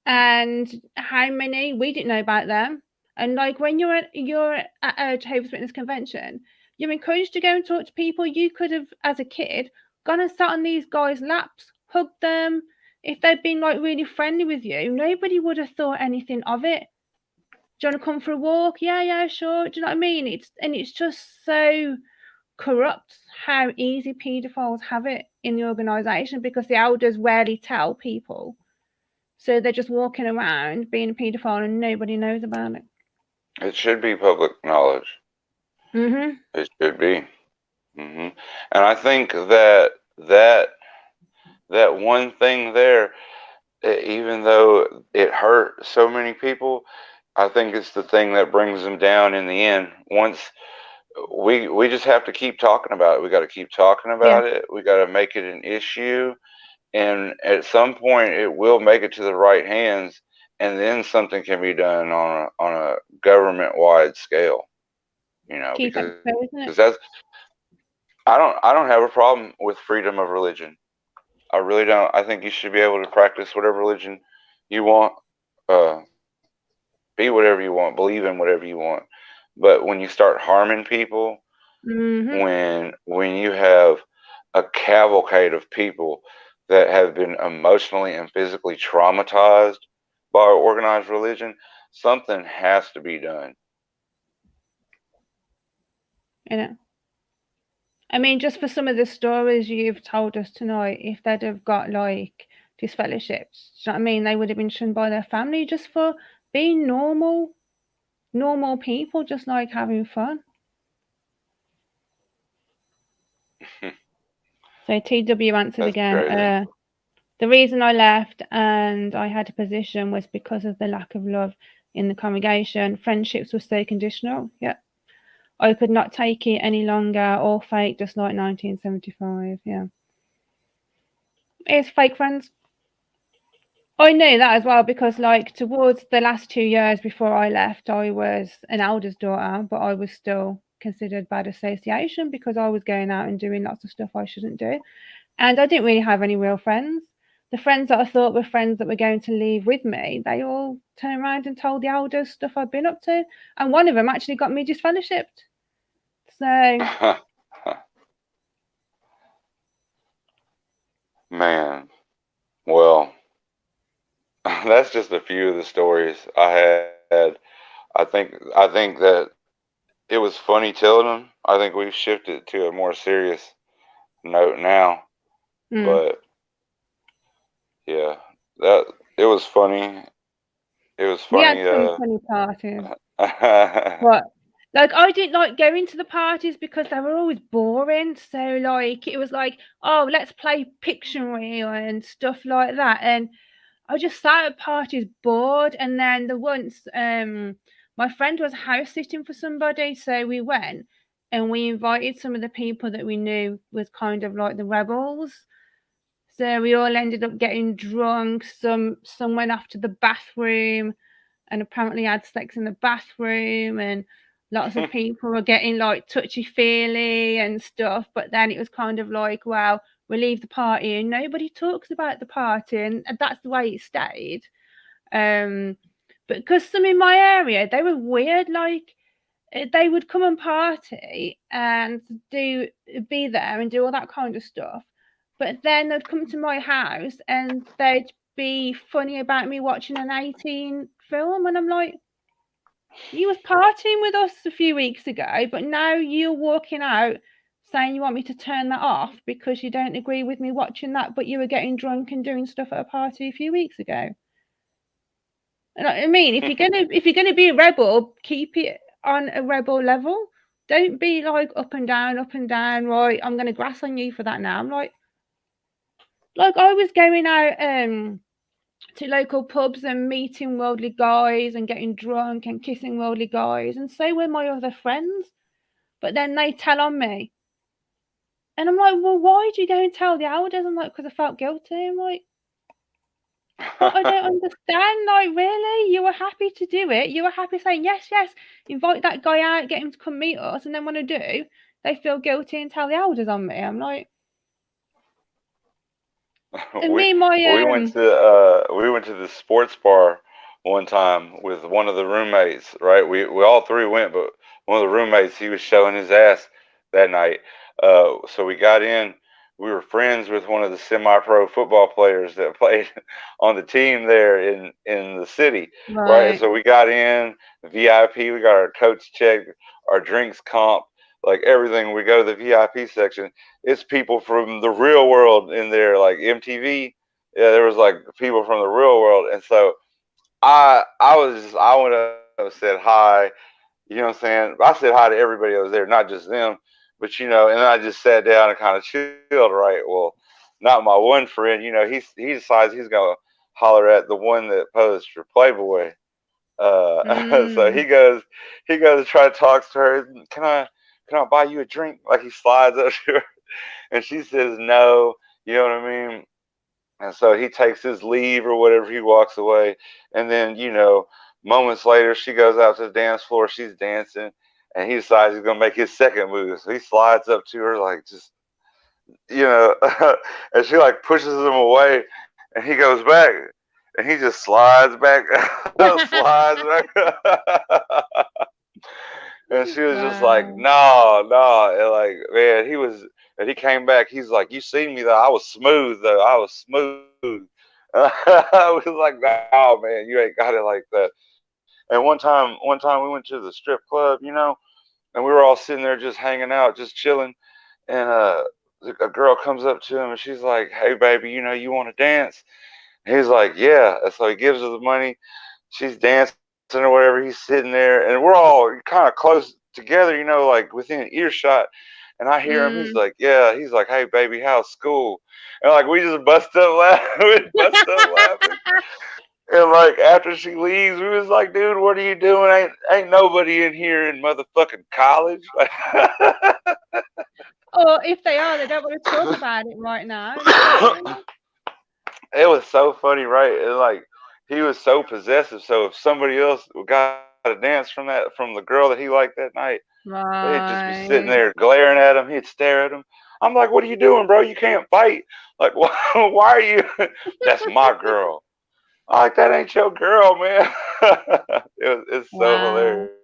Speaker 1: And how many we didn't know about them. And like, when you're at a Jehovah's Witness convention, you're encouraged to go and talk to people. You could have, as a kid, gone and sat on these guys' laps, hugged them. If they'd been like really friendly with you, nobody would have thought anything of it. Do you want to come for a walk? Yeah, yeah, sure. Do you know what I mean? It's just so corrupt how easy paedophiles have it in the organisation, because the elders rarely tell people. So they're just walking around being a paedophile and nobody knows about it.
Speaker 2: it should be public knowledge.
Speaker 1: Mm-hmm.
Speaker 2: It should be. And I think that one thing there, even though it hurt so many people, I think it's the thing that brings them down in the end. Once we just have to keep talking about it. We got to keep talking
Speaker 1: Yeah.
Speaker 2: about it. We got to make it an issue, and at some point, it will make it to the right hands, and then something can be done on a government wide scale.
Speaker 1: Keep
Speaker 2: Because
Speaker 1: exposing it.
Speaker 2: I don't have a problem with freedom of religion. I really don't. I think you should be able to practice whatever religion you want, uh, be whatever you want, believe in whatever you want. But when you start harming people,
Speaker 1: Mm-hmm.
Speaker 2: when you have a cavalcade of people that have been emotionally and physically traumatized by organized religion, something has to be done.
Speaker 1: You know. I mean, just for some of the stories you've told us tonight, if they'd have got like disfellowships, do you know what I mean? They would have been shunned by their family just for being normal people, just like having fun. So TW answered
Speaker 2: That's
Speaker 1: again.
Speaker 2: crazy.
Speaker 1: The reason I left and I had a position was because of the lack of love in the congregation. Friendships were so conditional. Yeah. I could not take it any longer, all fake, just like 1975. Yeah. It's fake friends. I knew that as well because, like, towards the last 2 years before I left, I was an elder's daughter, but I was still considered bad association because I was going out and doing lots of stuff I shouldn't do. And I didn't really have any real friends. The friends that I thought were friends that were going to leave with me, they all turned around and told the elders stuff I'd been up to. And one of them actually got me disfellowshipped. So.
Speaker 2: Man, well, that's just a few of the stories I had. I think that it was funny telling them. I think we've shifted to a more serious note now, but yeah, that it was funny. It was
Speaker 1: We had
Speaker 2: funny.
Speaker 1: some funny parties. But like I didn't like going to the parties because they were always boring. So like it was like, oh, let's play Pictionary and stuff like that. And I just sat at parties bored. And then the once my friend was house sitting for somebody, so we went and we invited some of the people that we knew was kind of like the rebels. So we all ended up getting drunk. Some went off to the bathroom and apparently had sex in the bathroom, and lots of people were getting like touchy feely and stuff. But then it was kind of like, well, we leave the party and nobody talks about the party, and that's the way it stayed. But because some in my area, they were weird, like they would come and party and be there and do all that kind of stuff, but then they'd come to my house and they'd be funny about me watching an 18 film, and I'm like, you was partying with us a few weeks ago, but now you're walking out saying you want me to turn that off because you don't agree with me watching that, but you were getting drunk and doing stuff at a party a few weeks ago. And I mean, if you're gonna be a rebel, keep it on a rebel level. Don't be like up and down, up and down. Right, I'm gonna grass on you for that now. I'm like I was going out to local pubs and meeting worldly guys and getting drunk and kissing worldly guys, and so were my other friends. But then they tell on me, and I'm like, well, why do you go and tell the elders? I'm like, because I felt guilty. I'm like, but I don't understand. Like, really? You were happy to do it. You were happy saying, yes, yes, invite that guy out, get him to come meet us. And then when I do, they feel guilty and tell the elders on me. I'm like, and
Speaker 2: we
Speaker 1: me and my,
Speaker 2: we went to the sports bar one time with one of the roommates. Right, we all three went, but one of the roommates, he was showing his ass that night. So we got in. We were friends with one of the semi-pro football players that played on the team there in the city. Right,
Speaker 1: right.
Speaker 2: so we got in VIP. We got our coach checked, our drinks comp, like everything. We go to the VIP section. It's people from the real world in there, like MTV. Yeah, there was like people from the real world, and so I went up and said hi. You know what I'm saying? I said hi to everybody that was there, not just them, but and then I just sat down and kind of chilled. Right? Well, not my one friend. He decides he's gonna holler at the one that posed for Playboy. So
Speaker 1: Mm.
Speaker 2: he goes to try to talk to her. Can I buy you a drink? Like he slides up to her, and she says no. You know what I mean? And so he takes his leave or whatever. He walks away, and then moments later, she goes out to the dance floor. She's dancing, and he decides he's gonna make his second move. So he slides up to her like just you know, and she like pushes him away, and he goes back, and he just slides back, slides back. And she was just like,
Speaker 1: Wow.
Speaker 2: no, no. And like, man, and he came back. He's like, you seen me though. I was smooth though. I was smooth. I was like, no, man, you ain't got it like that. And one time we went to the strip club, and we were all sitting there just hanging out, just chilling. and a girl comes up to him and she's like, "Hey, baby, you want to dance?" And he's like, "Yeah." And so he gives her the money. She's dancing or whatever. He's sitting there, and we're all kind of close together, like within earshot. And I hear him. He's
Speaker 1: Mm.
Speaker 2: like, "Yeah." He's like, "Hey, baby, how's school?" And like we just bust up laughing. We bust up laughing. And like after she leaves, we was like, "Dude, what are you doing? Ain't nobody in here in motherfucking college."
Speaker 1: Or if they are, they don't want to talk about it right now. It's like, really?
Speaker 2: It was so funny, right? And like he was so possessive. So if somebody else got a dance from the girl that he liked that night, they'd just be sitting
Speaker 1: Right.
Speaker 2: there glaring at him. He'd stare at him. I'm like, "What are you doing, bro? You can't fight. Like, why are you?" "That's my girl." I'm like, "That ain't your girl, man." It's so
Speaker 1: Wow.
Speaker 2: hilarious.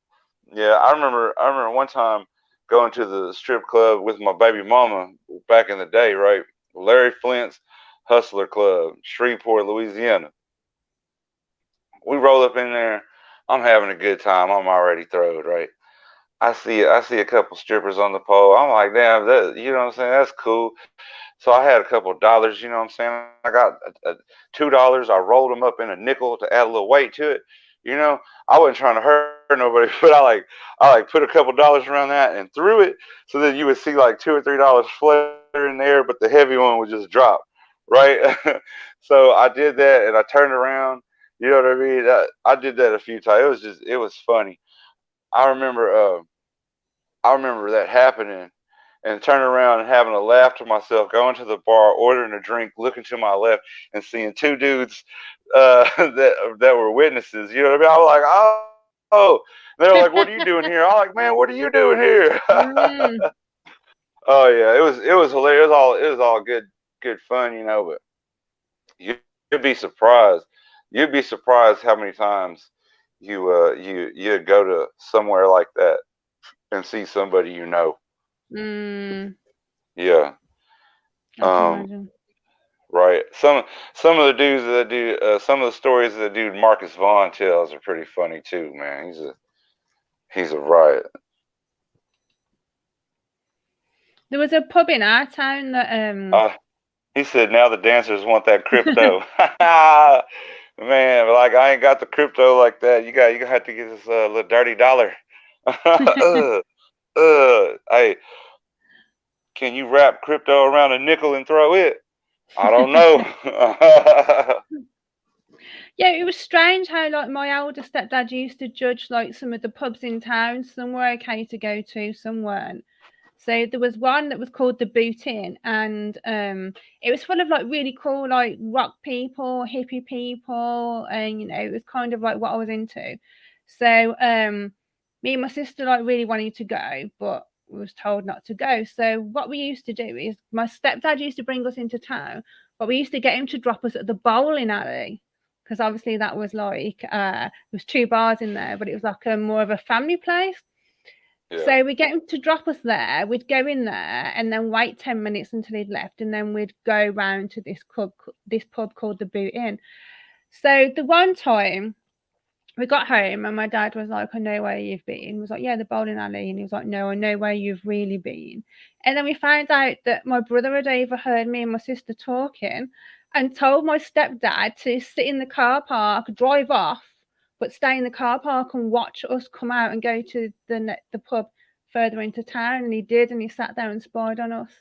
Speaker 2: Yeah, I remember one time going to the strip club with my baby mama back in the day, right? Larry Flint's Hustler Club, Shreveport, Louisiana. We roll up in there. I'm having a good time. I'm already throwed, right? I see a couple strippers on the pole. I'm like, damn, that you know what I'm saying? That's cool. So I had a couple of dollars, you know what I'm saying? I got $2. I rolled them up in a nickel to add a little weight to it. You know, I wasn't trying to hurt nobody, but I like put a couple dollars around that and threw it so that you would see like $2 or $3 flutter in there, but the heavy one would just drop, right? So I did that and I turned around. You know what I mean? I did that a few times. It was funny. I remember I remember that happening and turning around and having a laugh to myself, going to the bar, ordering a drink, looking to my left, and seeing two dudes that were witnesses. You know what I mean? I was like, "Oh," and they were like, "What are you doing here?" I'm like, "Man, what are you doing here?"
Speaker 1: Mm.
Speaker 2: Oh yeah, it was hilarious. It was all good fun, But you'd be surprised. You'd be surprised how many times you'd go to somewhere like that and see somebody you know.
Speaker 1: Mm.
Speaker 2: Yeah.
Speaker 1: I can
Speaker 2: Um,
Speaker 1: imagine.
Speaker 2: right. Some of the dudes that do some of the stories that dude Marcus Vaughn tells are pretty funny too, man. He's a riot.
Speaker 1: There was a pub in our town that
Speaker 2: Uh, he said now the dancers want that crypto. Man, but like I ain't got the crypto like that. You gonna have to get this little dirty dollar. Hey, can you wrap crypto around a nickel and throw it? I don't know.
Speaker 1: yeah, it was strange how like my older stepdad used to judge like some of the pubs in town. Some were okay to go to, some weren't. So there was one that was called the Boot Inn, and it was full of like really cool like rock people, hippie people, and it was kind of like what I was into. So me and my sister like really wanted to go, but we was told not to go. So what we used to do is my stepdad used to bring us into town, but we used to get him to drop us at the bowling alley because obviously that was like there was two bars in there, but it was like a more of a family place.
Speaker 2: Yeah.
Speaker 1: So we get him to drop us there. We'd go in there and then wait 10 minutes until he'd left, and then we'd go round to this pub called the Boot Inn. So the one time we got home and my dad was like, "I know where you've been." I was like, "Yeah, the bowling alley." And he was like, "No, I know where you've really been." And then we found out that my brother had overheard me and my sister talking and told my stepdad to sit in the car park, drive off, but stay in the car park and watch us come out and go to the pub further into town. And he did, and he sat there and spied on us.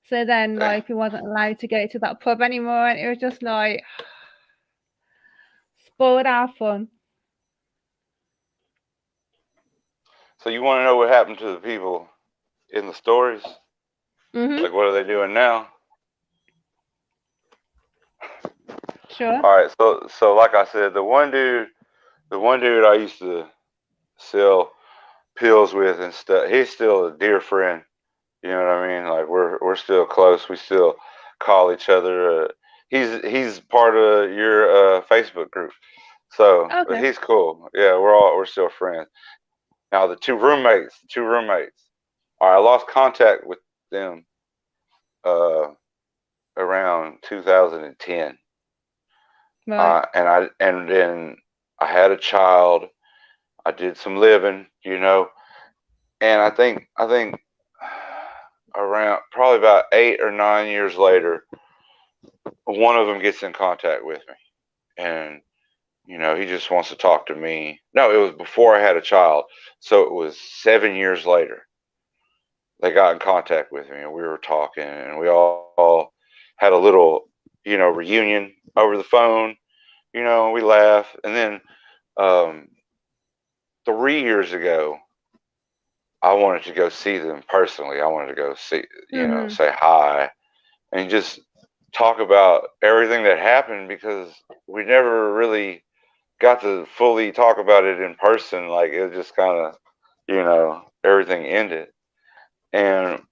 Speaker 1: So then,
Speaker 2: Damn.
Speaker 1: like, we wasn't allowed to go to that pub anymore, and it was just like spoiled our fun.
Speaker 2: So you want to know what happened to the people in the stories?
Speaker 1: Mhm.
Speaker 2: Like what are they doing now?
Speaker 1: Sure.
Speaker 2: All right. So like I said, the one dude I used to sell pills with and stuff. He's still a dear friend. You know what I mean? Like we're still close. We still call each other. He's part of your Facebook group. So but
Speaker 1: Okay.
Speaker 2: he's cool. Yeah, we're still friends. Now the two roommates. All right, I lost contact with them uh, around 2010,
Speaker 1: Right.
Speaker 2: and then I had a child. I did some living, and I think around probably about 8 or 9 years later, one of them gets in contact with me, and he just wants to talk to me. No, it was before I had a child, so it was 7 years later. They got in contact with me, and we were talking, and we all had a little, reunion over the phone. We laugh, and then 3 years ago, I wanted to go see them personally. I wanted to go see, say hi, and just talk about everything that happened, because we never really got to fully talk about it in person. Like, it was just kind of, everything ended. And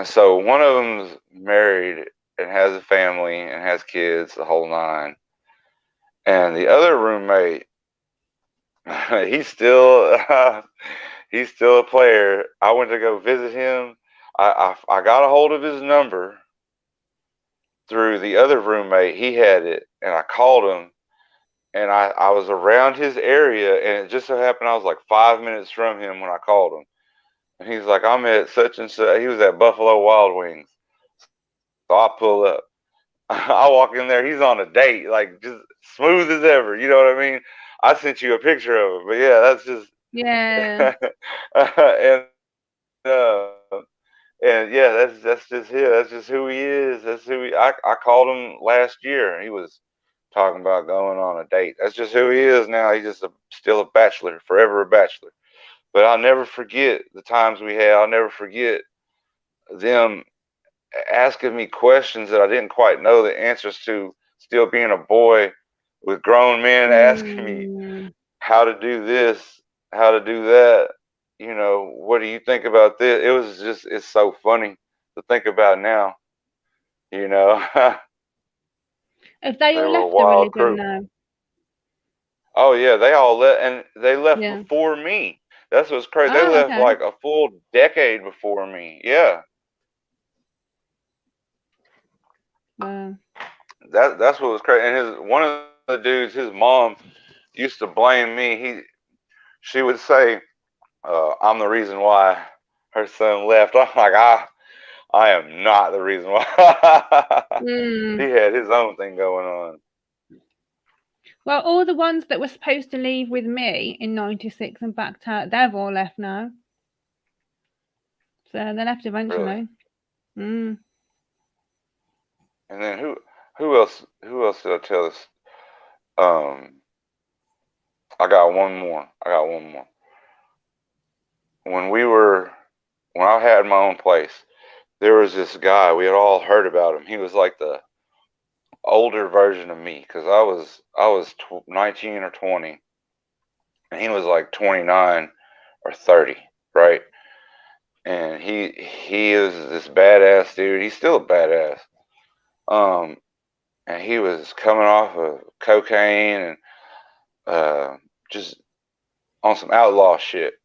Speaker 2: so one of them's married and has a family and has kids, the whole nine. And the other roommate, he's still he's still a player. I went to go visit him. I got a hold of his number through the other roommate. He had it, and I called him, and I was around his area, and it just so happened I was like 5 minutes from him when I called him. And he's like, I'm at such and such. He was at Buffalo Wild Wings. So I pull up. I walk in there. He's on a date, like, just smooth as ever. You know what I mean? I sent you a picture of him, but yeah, that's just and uh, and yeah, that's just him. That's just who he is. That's who he. I called him last year, and he was talking about going on a date. That's just who he is now. He's just still a bachelor, forever a bachelor. But I'll never forget the times we had. I'll never forget them asking me questions that I didn't quite know the answers to, still being a boy with grown men asking me how to do this, how to do that. What do you think about this? It was just, it's so funny to think about now.
Speaker 1: Have they
Speaker 2: They
Speaker 1: all
Speaker 2: were a
Speaker 1: left the
Speaker 2: wild
Speaker 1: religion
Speaker 2: crew.
Speaker 1: now?
Speaker 2: Oh yeah, they all left, and they left
Speaker 1: Yeah.
Speaker 2: before me. That's what's crazy. They
Speaker 1: Oh,
Speaker 2: left
Speaker 1: okay.
Speaker 2: like a full decade before me. Yeah. That's what was crazy. And one of the dudes, his mom used to blame me. She would say, I'm the reason why her son left. I'm like, I am not the reason why. He had his own thing going on.
Speaker 1: Well, all the ones that were supposed to leave with me in '96 and backed out, they've all left now. So they left eventually.
Speaker 2: Really? And then who else did I tell this? I got one more. When I had my own place, there was this guy. We had all heard about him. He was like the older version of me, because I was 19 or 20, and he was like 29 or 30, right? And he is this badass dude. He's still a badass. And he was coming off of cocaine and just on some outlaw shit.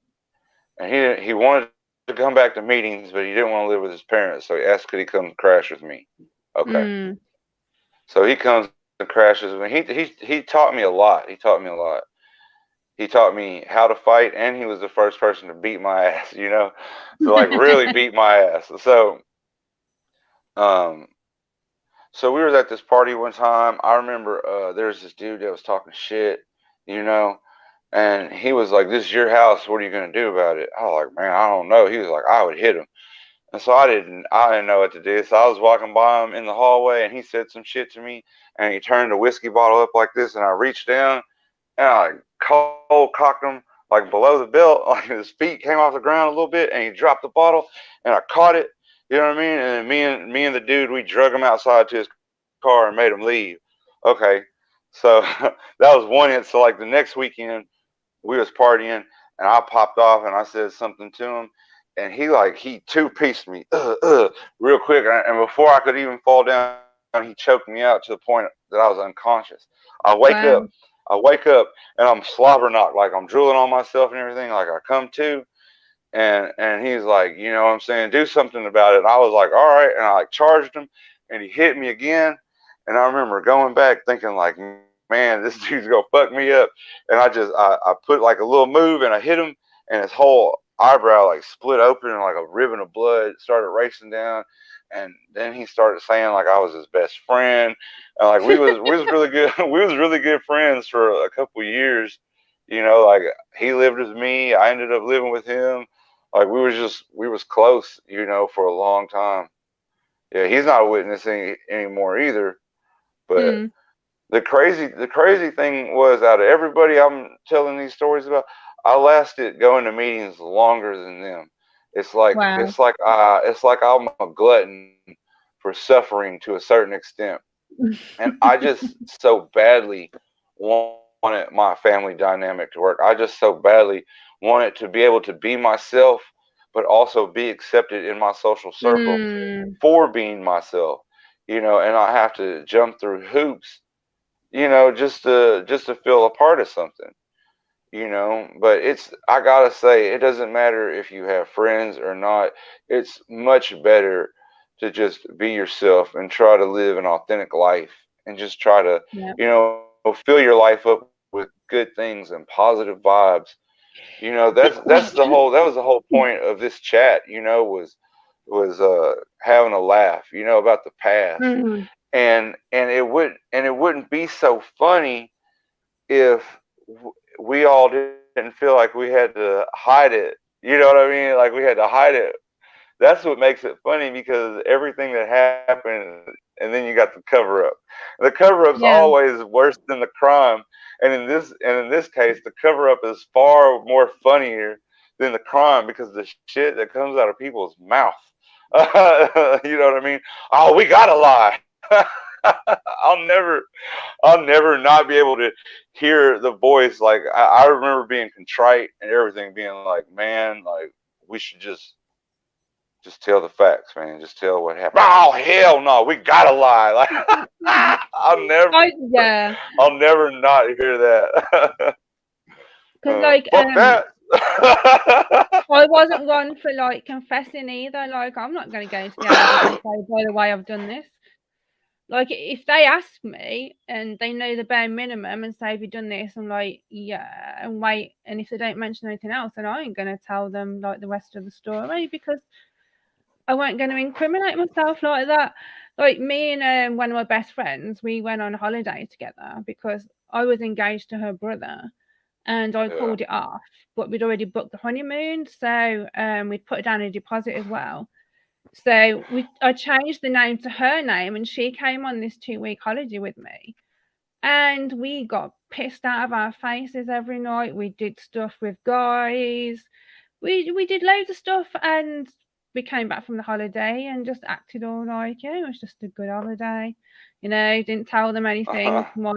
Speaker 2: And he wanted to come back to meetings, but he didn't want to live with his parents, so he asked could he come crash with me. Okay. So he comes and crashes with me. He taught me a lot. He taught me how to fight, and he was the first person to beat my ass, so like really beat my ass. So so we were at this party one time. I remember there was this dude that was talking shit, and he was like, this is your house, what are you gonna do about it? I was like, man, I don't know. He was like, I would hit him. And so I didn't know what to do. So I was walking by him in the hallway, and he said some shit to me, and he turned the whiskey bottle up like this, and I reached down and I cold cocked him like below the belt, like his feet came off the ground a little bit, and he dropped the bottle, and I caught it. You know what I mean? And then me and the dude, we drug him outside to his car and made him leave. Okay, so that was one hit. So like the next weekend, we was partying, and I popped off and I said something to him, and he two-pieced me real quick, and before I could even fall down, he choked me out to the point that I was unconscious. I wake up and I'm slobber knocked, like I'm drooling on myself and everything, like I come to, and he's like, you know what I'm saying, do something about it. And I was like, all right, and I like charged him, and he hit me again, and I remember going back thinking like, man, this dude's gonna fuck me up, and I put like a little move and I hit him, and eyebrow like split open and like a ribbon of blood started racing down. And then he started saying like I was his best friend, and like we was really good we was really good friends for a couple of years. Like he lived with me, I ended up living with him. Like we was close, for a long time. Yeah, he's not witnessing anymore either. But
Speaker 1: Mm.
Speaker 2: the crazy thing was, out of everybody I'm telling these stories about, I lasted going to meetings longer than them. It's like
Speaker 1: Wow.
Speaker 2: it's like it's like I'm a glutton for suffering to a certain extent, and I just so badly wanted my family dynamic to work. I just so badly wanted to be able to be myself, but also be accepted in my social circle
Speaker 1: Mm.
Speaker 2: for being myself. And I have to jump through hoops, just to feel a part of something. But I gotta say, it doesn't matter if you have friends or not. It's much better to just be yourself and try to live an authentic life, and just try to,
Speaker 1: Yeah.
Speaker 2: fill your life up with good things and positive vibes. That was the whole point of this chat, was having a laugh, about the past.
Speaker 1: Mm.
Speaker 2: And it wouldn't be so funny if we all didn't feel like we had to hide it. You know what I mean? Like we had to hide it. That's what makes it funny, because everything that happened, and then you got the cover up. The cover up's
Speaker 1: Yeah.
Speaker 2: always worse than the crime. And in this case, the cover up is far more funnier than the crime, because the shit that comes out of people's mouth. You know what I mean? Oh, we gotta lie. I'll never I'll never not be able to hear the voice. Like I remember being contrite and everything, being like, man, like we should just tell the facts, man. Just tell what happened. Oh hell no, we gotta lie. Like
Speaker 1: Yeah.
Speaker 2: I'll never not hear that.
Speaker 1: Because like
Speaker 2: Fuck that.
Speaker 1: I wasn't one for like confessing either. Like I'm not going to go to the elders and say, by the way, I've done this. Like if they ask me and they know the bare minimum and say, have you done this? I'm like, yeah, and wait. And if they don't mention anything else, then I ain't going to tell them like the rest of the story, because I weren't going to incriminate myself like that. Like me and one of my best friends, we went on a holiday together because I was engaged to her brother, and I
Speaker 2: Yeah.
Speaker 1: called it off. But we'd already booked the honeymoon, so we'd put down a deposit as well. So I changed the name to her name, and she came on this 2-week holiday with me, and we got pissed out of our faces every night. We did stuff with guys. We did loads of stuff, and we came back from the holiday and just acted all like, yeah, it was just a good holiday. Didn't tell them anything. My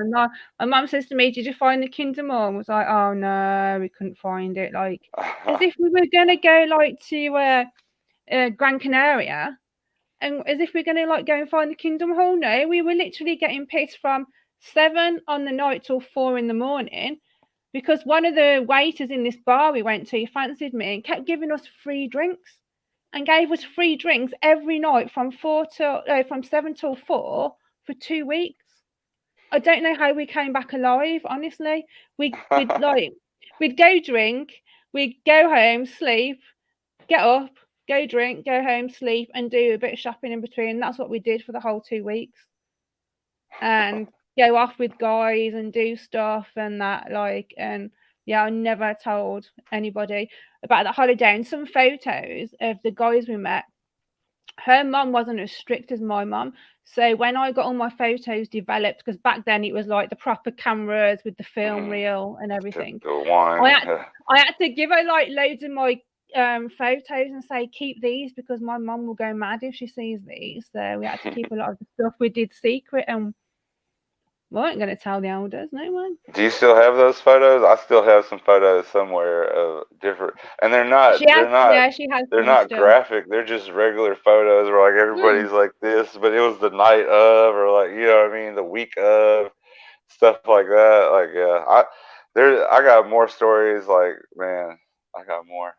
Speaker 1: mum says to me, did you find the Kinder More? I was like, oh no, we couldn't find it. Like, as if we were going to go like to Gran Canaria, and as if we're going to like go and find the Kingdom Hall. No, we were literally getting pissed from 7 on the night till 4 in the morning, because one of the waiters in this bar we went to fancied me and kept giving us free drinks, and gave us free drinks every night from 7 till 4 for 2 weeks. I don't know how we came back alive, honestly. We'd go drink, we'd go home, sleep, get up, go drink, go home, sleep, and do a bit of shopping in between. That's what we did for the whole 2 weeks. And go off with guys and do stuff and that, like, and yeah, I never told anybody about that holiday. And some photos of the guys we met, her mum wasn't as strict as my mum. So when I got all my photos developed, because back then it was like the proper cameras with the film reel and everything,
Speaker 2: The wine.
Speaker 1: I had to give her like loads of my photos and say, keep these, because my mum will go mad if she sees these. So we had to keep a lot of the stuff we did secret, and we weren't going to tell the elders, no one.
Speaker 2: Do you still have those photos? I still have some photos somewhere of different, and
Speaker 1: She has
Speaker 2: they're
Speaker 1: some
Speaker 2: not
Speaker 1: still.
Speaker 2: graphic. They're just regular photos where like everybody's like this, but it was the night of, or like what I mean, the week of, stuff like that. Like I got more stories. Like man, I got more.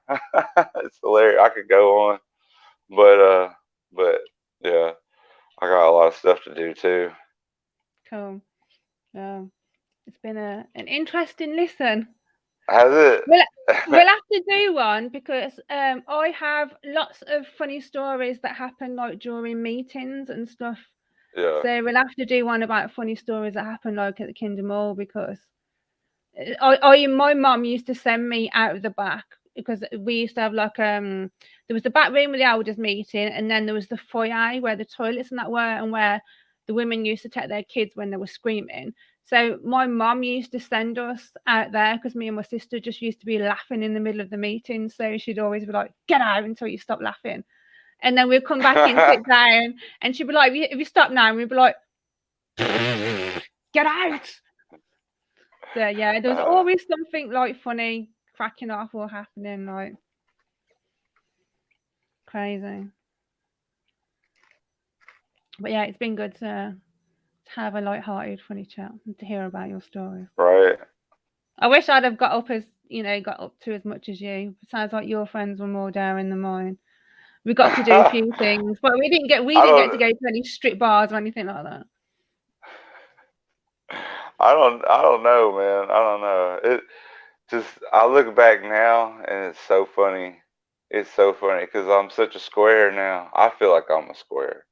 Speaker 2: It's hilarious. I could go on, but yeah, I got a lot of stuff to do too.
Speaker 1: Cool. It's been an interesting listen.
Speaker 2: Has it?
Speaker 1: We'll have to do one because I have lots of funny stories that happen like during meetings and stuff.
Speaker 2: Yeah.
Speaker 1: So we'll have to do one about funny stories that happen like at the Kingdom Hall, because my mum used to send me out of the back, because we used to have like there was the back room with the elders meeting, and then there was the foyer where the toilets and that were, and where the women used to take their kids when they were screaming. So my mum used to send us out there because me and my sister just used to be laughing in the middle of the meeting. So she'd always be like, "Get out until you stop laughing," and then we'd come back in, sit down, and she'd be like, "If you stop now," and we'd be like, "Get out." So yeah, there was always something like funny cracking off or happening, like crazy. But yeah, it's been good to have a light-hearted, funny chat and to hear about your stories.
Speaker 2: Right.
Speaker 1: I wish I'd have got up to as much as you. It sounds like your friends were more daring than mine. We got to do a few things, but we didn't get to go to any strip bars or anything like that.
Speaker 2: I don't know, man. I don't know. It just, I look back now and it's so funny. It's so funny because I'm such a square now. I feel like I'm a square,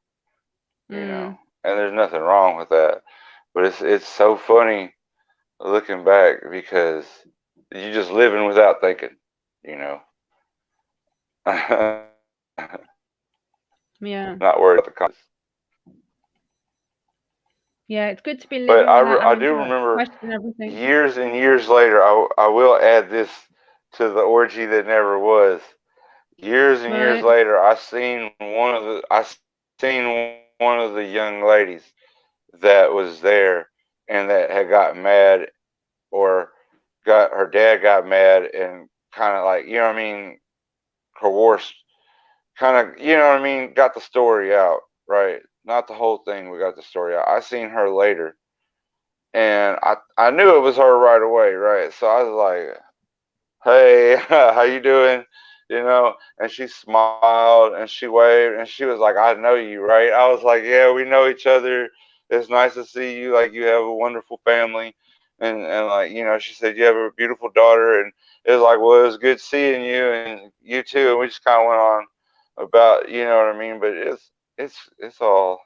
Speaker 2: you know, and there's nothing wrong with that. But it's so funny looking back because you're just living without thinking, you know.
Speaker 1: Yeah.
Speaker 2: Not worried about the consequences.
Speaker 1: Yeah, it's good to be
Speaker 2: But
Speaker 1: living without
Speaker 2: I
Speaker 1: having
Speaker 2: do
Speaker 1: to
Speaker 2: remember
Speaker 1: question everything.
Speaker 2: years and years later, I will add this to the orgy that never was. Years and years later, I seen one of the young ladies that was there and that had got mad, or got her dad got mad and kind of like, you know what I mean, coerced, kind of, you know what I mean, got the story out, right? Not the whole thing, we got the story out. I seen her later, and I knew it was her right away, right? So I was like, "Hey, how you doing?" You know, and she smiled and she waved and she was like, "I know you, right?" I was like, "Yeah, we know each other. It's nice to see you. Like, you have a wonderful family." And like, you know, she said, "You have a beautiful daughter." And it was like, "Well, it was good seeing you, and you too." And we just kind of went on about, you know what I mean? But it's all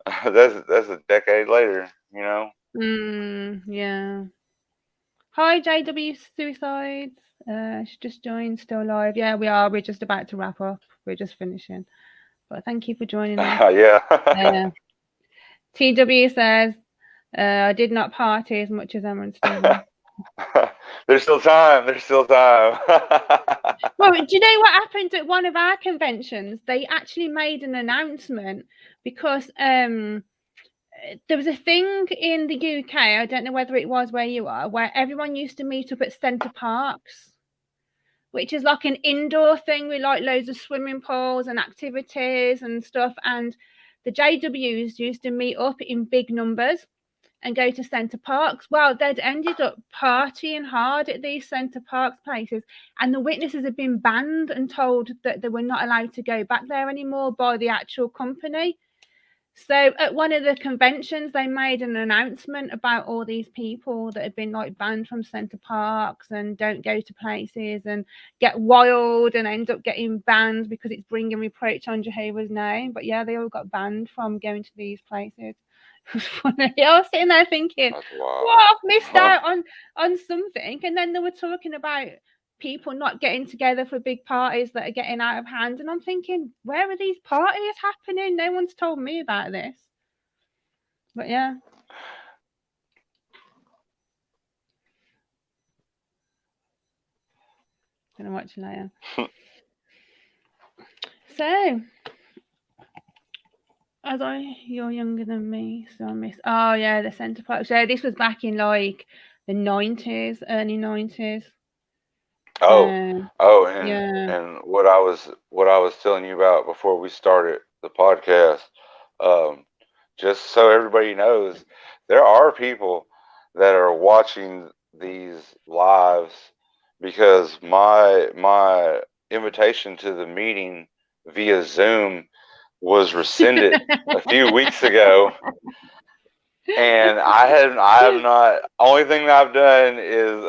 Speaker 2: that's a decade later, you know.
Speaker 1: Yeah. Hi, JW Suicides. She just joined, still live. Yeah, we are. We're just about to wrap up. We're just finishing. But thank you for joining us.
Speaker 2: Yeah.
Speaker 1: TW says, I did not party as much as Emma and Stephen.
Speaker 2: There's still time. There's still time.
Speaker 1: Well, do you know what happened at one of our conventions? They actually made an announcement because there was a thing in the UK, I don't know whether it was where you are, where everyone used to meet up at Centre Parks, which is like an indoor thing with like loads of swimming pools and activities and stuff. And the JWs used to meet up in big numbers and go to Centre Parks. Well, they'd ended up partying hard at these Centre Parks places, and the witnesses had been banned and told that they were not allowed to go back there anymore by the actual company. So at one of the conventions, they made an announcement about all these people that had been like banned from Centre Parks and don't go to places and get wild and end up getting banned because it's bringing reproach on Jehovah's name. But yeah, they all got banned from going to these places. It was funny. I was sitting there thinking, well, I've missed out on something. And then they were talking about people not getting together for big parties that are getting out of hand, and I'm thinking, where are these parties happening? No one's told me about this. But yeah, gonna watch you later. So, you're younger than me, so I miss. Oh yeah, the Centre Park. So this was back in like the 90s, early 90s.
Speaker 2: And what I was telling you about before we started the podcast, just so everybody knows, there are people that are watching these lives because my invitation to the meeting via Zoom was rescinded a few weeks ago. And I have not. Only thing that I've done is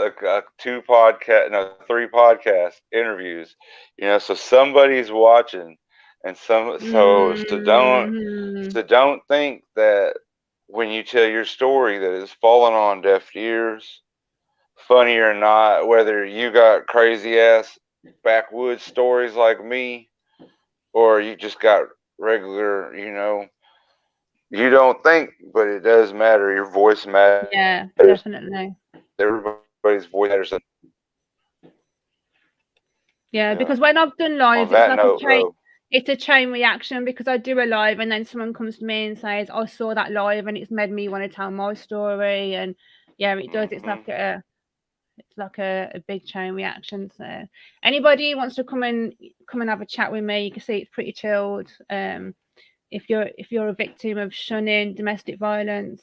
Speaker 2: three podcast interviews. So somebody's watching, and
Speaker 1: Mhm.
Speaker 2: so don't think that when you tell your story that it's falling on deaf ears, funny or not, whether you got crazy ass backwoods stories like me, or you just got regular, you don't think, but it does matter. Your voice matters.
Speaker 1: Yeah, definitely.
Speaker 2: Everybody's voice matters.
Speaker 1: Yeah,
Speaker 2: Yeah.
Speaker 1: because when I've done lives,
Speaker 2: On
Speaker 1: it's
Speaker 2: that
Speaker 1: like
Speaker 2: note, though,
Speaker 1: it's a chain reaction, because I do a live and then someone comes to me and says, I saw that live and it's made me want to tell my story. And yeah, it does. It's like a big chain reaction. So anybody who wants to come and have a chat with me, you can see it's pretty chilled. If you're a victim of shunning, domestic violence,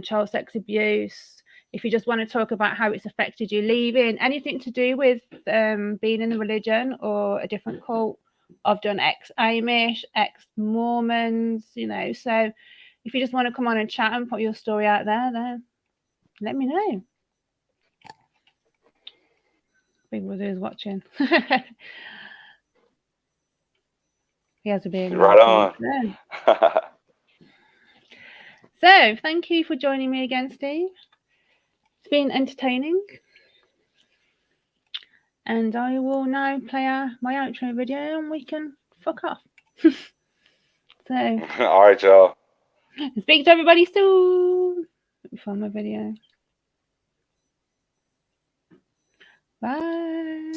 Speaker 1: child sex abuse, if you just want to talk about how it's affected you leaving, anything to do with being in a religion or a different cult. I've done ex-Amish, ex-Mormons, so if you just want to come on and chat and put your story out there, then let me know. Big Brother is watching. He has a beard now.
Speaker 2: right on.
Speaker 1: So, thank you for joining me again, Steve. It's been entertaining. And I will now play my outro video and we can fuck off. So,
Speaker 2: all right, y'all.
Speaker 1: Speak to everybody soon. Let me find my video. Bye.